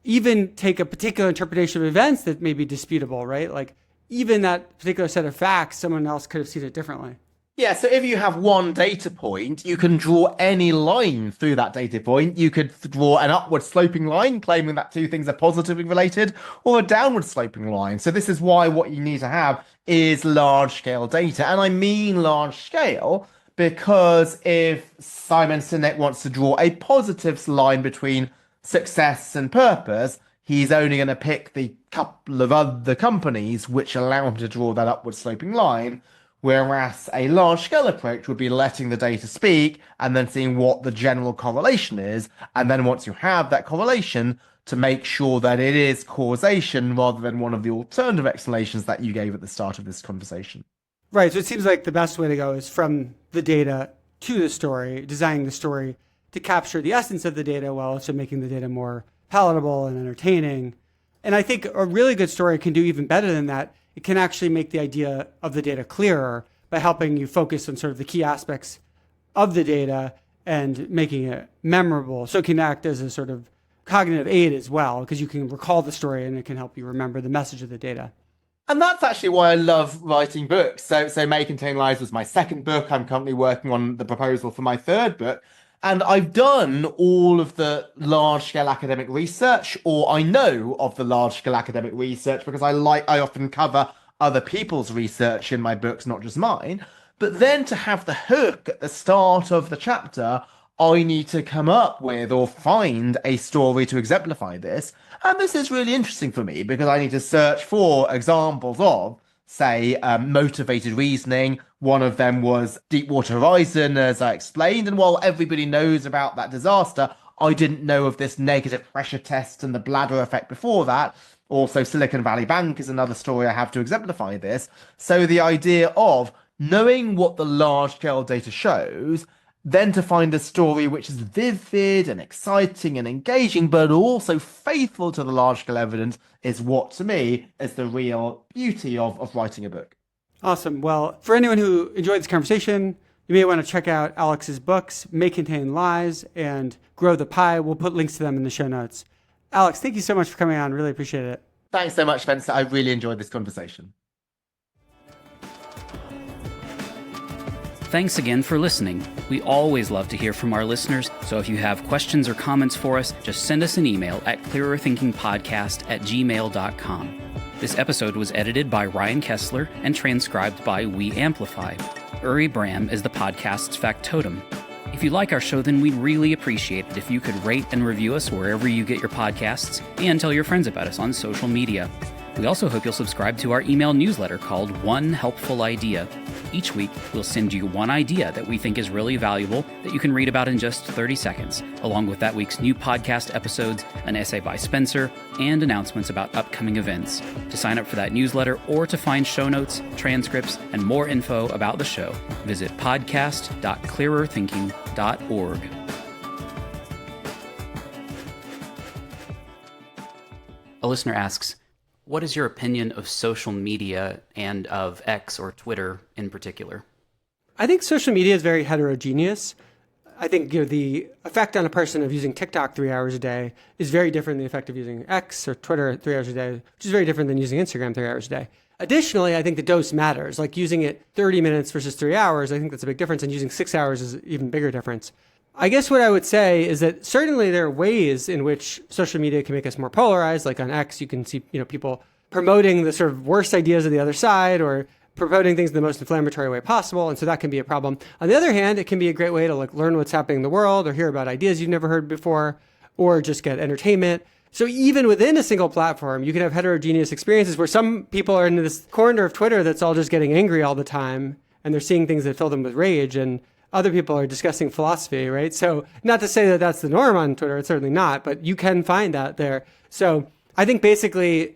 even take a particular interpretation of events that may be disputable, right? Like, even that particular set of facts, someone else could have seen it differently. Yeah, so if you have one data point, you can draw any line through that data point. You could draw an upward sloping line, claiming that two things are positively related, or a downward sloping line. So this is why what you need to have is large scale data. And I mean large scale because if Simon Sinek wants to draw a positive line between success and purpose, he's only going to pick the couple of other companies which allow him to draw that upward sloping line. Whereas a large-scale approach would be letting the data speak and then seeing what the general correlation is. And then once you have that correlation, to make sure that it is causation rather than one of the alternative explanations that you gave at the start of this conversation. Right. So it seems like the best way to go is from the data to the story, designing the story to capture the essence of the data while also making the data more palatable and entertaining. And I think a really good story can do even better than that. It can actually make the idea of the data clearer by helping you focus on sort of the key aspects of the data and making it memorable. So it can act as a sort of cognitive aid as well, because you can recall the story and it can help you remember the message of the data. And that's actually why I love writing books. So May Contain Lies was my second book. I'm currently working on the proposal for my third book. And I've done all of the large-scale academic research, or I know of the large-scale academic research because I often cover other people's research in my books, not just mine. But then to have the hook at the start of the chapter, I need to come up with or find a story to exemplify this. And this is really interesting for me because I need to search for examples of, say, motivated reasoning. One of them was Deepwater Horizon, as I explained. And while everybody knows about that disaster, I didn't know of this negative pressure test and the bladder effect before that. Also, Silicon Valley Bank is another story I have to exemplify this. So the idea of knowing what the large-scale data shows, then to find a story which is vivid and exciting and engaging, but also faithful to the large-scale evidence is what, to me, is the real beauty of writing a book. Awesome. Well, for anyone who enjoyed this conversation, you may want to check out Alex's books, May Contain Lies and Grow the Pie. We'll put links to them in the show notes. Alex, thank you so much for coming on. Really appreciate it. Thanks so much, Spencer. I really enjoyed this conversation. Thanks again for listening. We always love to hear from our listeners, so if you have questions or comments for us, just send us an email at clearerthinkingpodcast@gmail.com. This episode was edited by Ryan Kessler and transcribed by We Amplify. Uri Bram is the podcast's factotum. If you like our show, then we'd really appreciate it if you could rate and review us wherever you get your podcasts and tell your friends about us on social media. We also hope you'll subscribe to our email newsletter called One Helpful Idea. Each week, we'll send you one idea that we think is really valuable that you can read about in just 30 seconds, along with that week's new podcast episodes, an essay by Spencer, and announcements about upcoming events. To sign up for that newsletter or to find show notes, transcripts, and more info about the show, visit podcast.clearerthinking.org. A listener asks, what is your opinion of social media and of X or Twitter in particular? I think social media is very heterogeneous. I think the effect on a person of using TikTok 3 hours a day is very different than the effect of using X or Twitter 3 hours a day, which is very different than using Instagram 3 hours a day. Additionally, I think the dose matters. Like using it 30 minutes versus 3 hours, I think that's a big difference. And using 6 hours is an even bigger difference. I guess what I would say is that certainly there are ways in which social media can make us more polarized. Like on X, you can see people promoting the sort of worst ideas of the other side or promoting things in the most inflammatory way possible. And so that can be a problem. On the other hand, it can be a great way to learn what's happening in the world or hear about ideas you've never heard before or just get entertainment. So even within a single platform, you can have heterogeneous experiences where some people are in this corner of Twitter that's all just getting angry all the time and they're seeing things that fill them with rage, and other people are discussing philosophy, right? So not to say that that's the norm on Twitter, it's certainly not, but you can find that there. So I think basically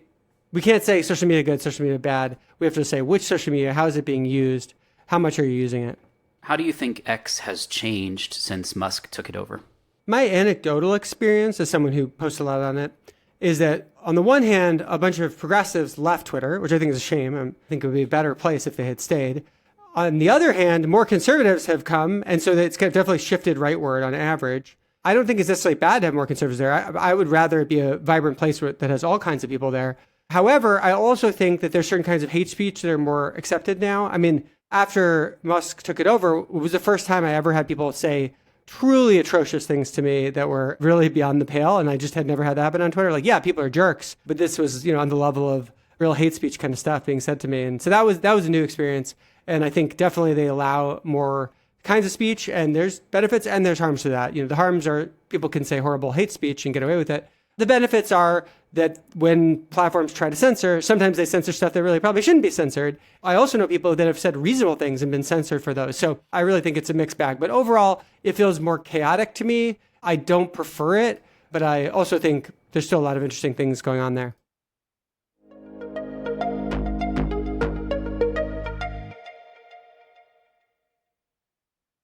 we can't say social media good, social media bad. We have to say which social media, how is it being used, how much are you using it? How do you think X has changed since Musk took it over? My anecdotal experience as someone who posts a lot on it is that on the one hand, a bunch of progressives left Twitter, which I think is a shame. I think it would be a better place if they had stayed. On the other hand, more conservatives have come, and so it's definitely shifted rightward on average. I don't think it's necessarily bad to have more conservatives there. I would rather it be a vibrant place that has all kinds of people there. However, I also think that there's certain kinds of hate speech that are more accepted now. I mean, after Musk took it over, it was the first time I ever had people say truly atrocious things to me that were really beyond the pale. And I just had never had that happen on Twitter. Like, yeah, people are jerks, but this was, on the level of real hate speech kind of stuff being said to me. And so that was a new experience. And I think definitely they allow more kinds of speech, and there's benefits and there's harms to that. The harms are people can say horrible hate speech and get away with it. The benefits are that when platforms try to censor, sometimes they censor stuff that really probably shouldn't be censored. I also know people that have said reasonable things and been censored for those. So I really think it's a mixed bag. But overall, it feels more chaotic to me. I don't prefer it, but I also think there's still a lot of interesting things going on there.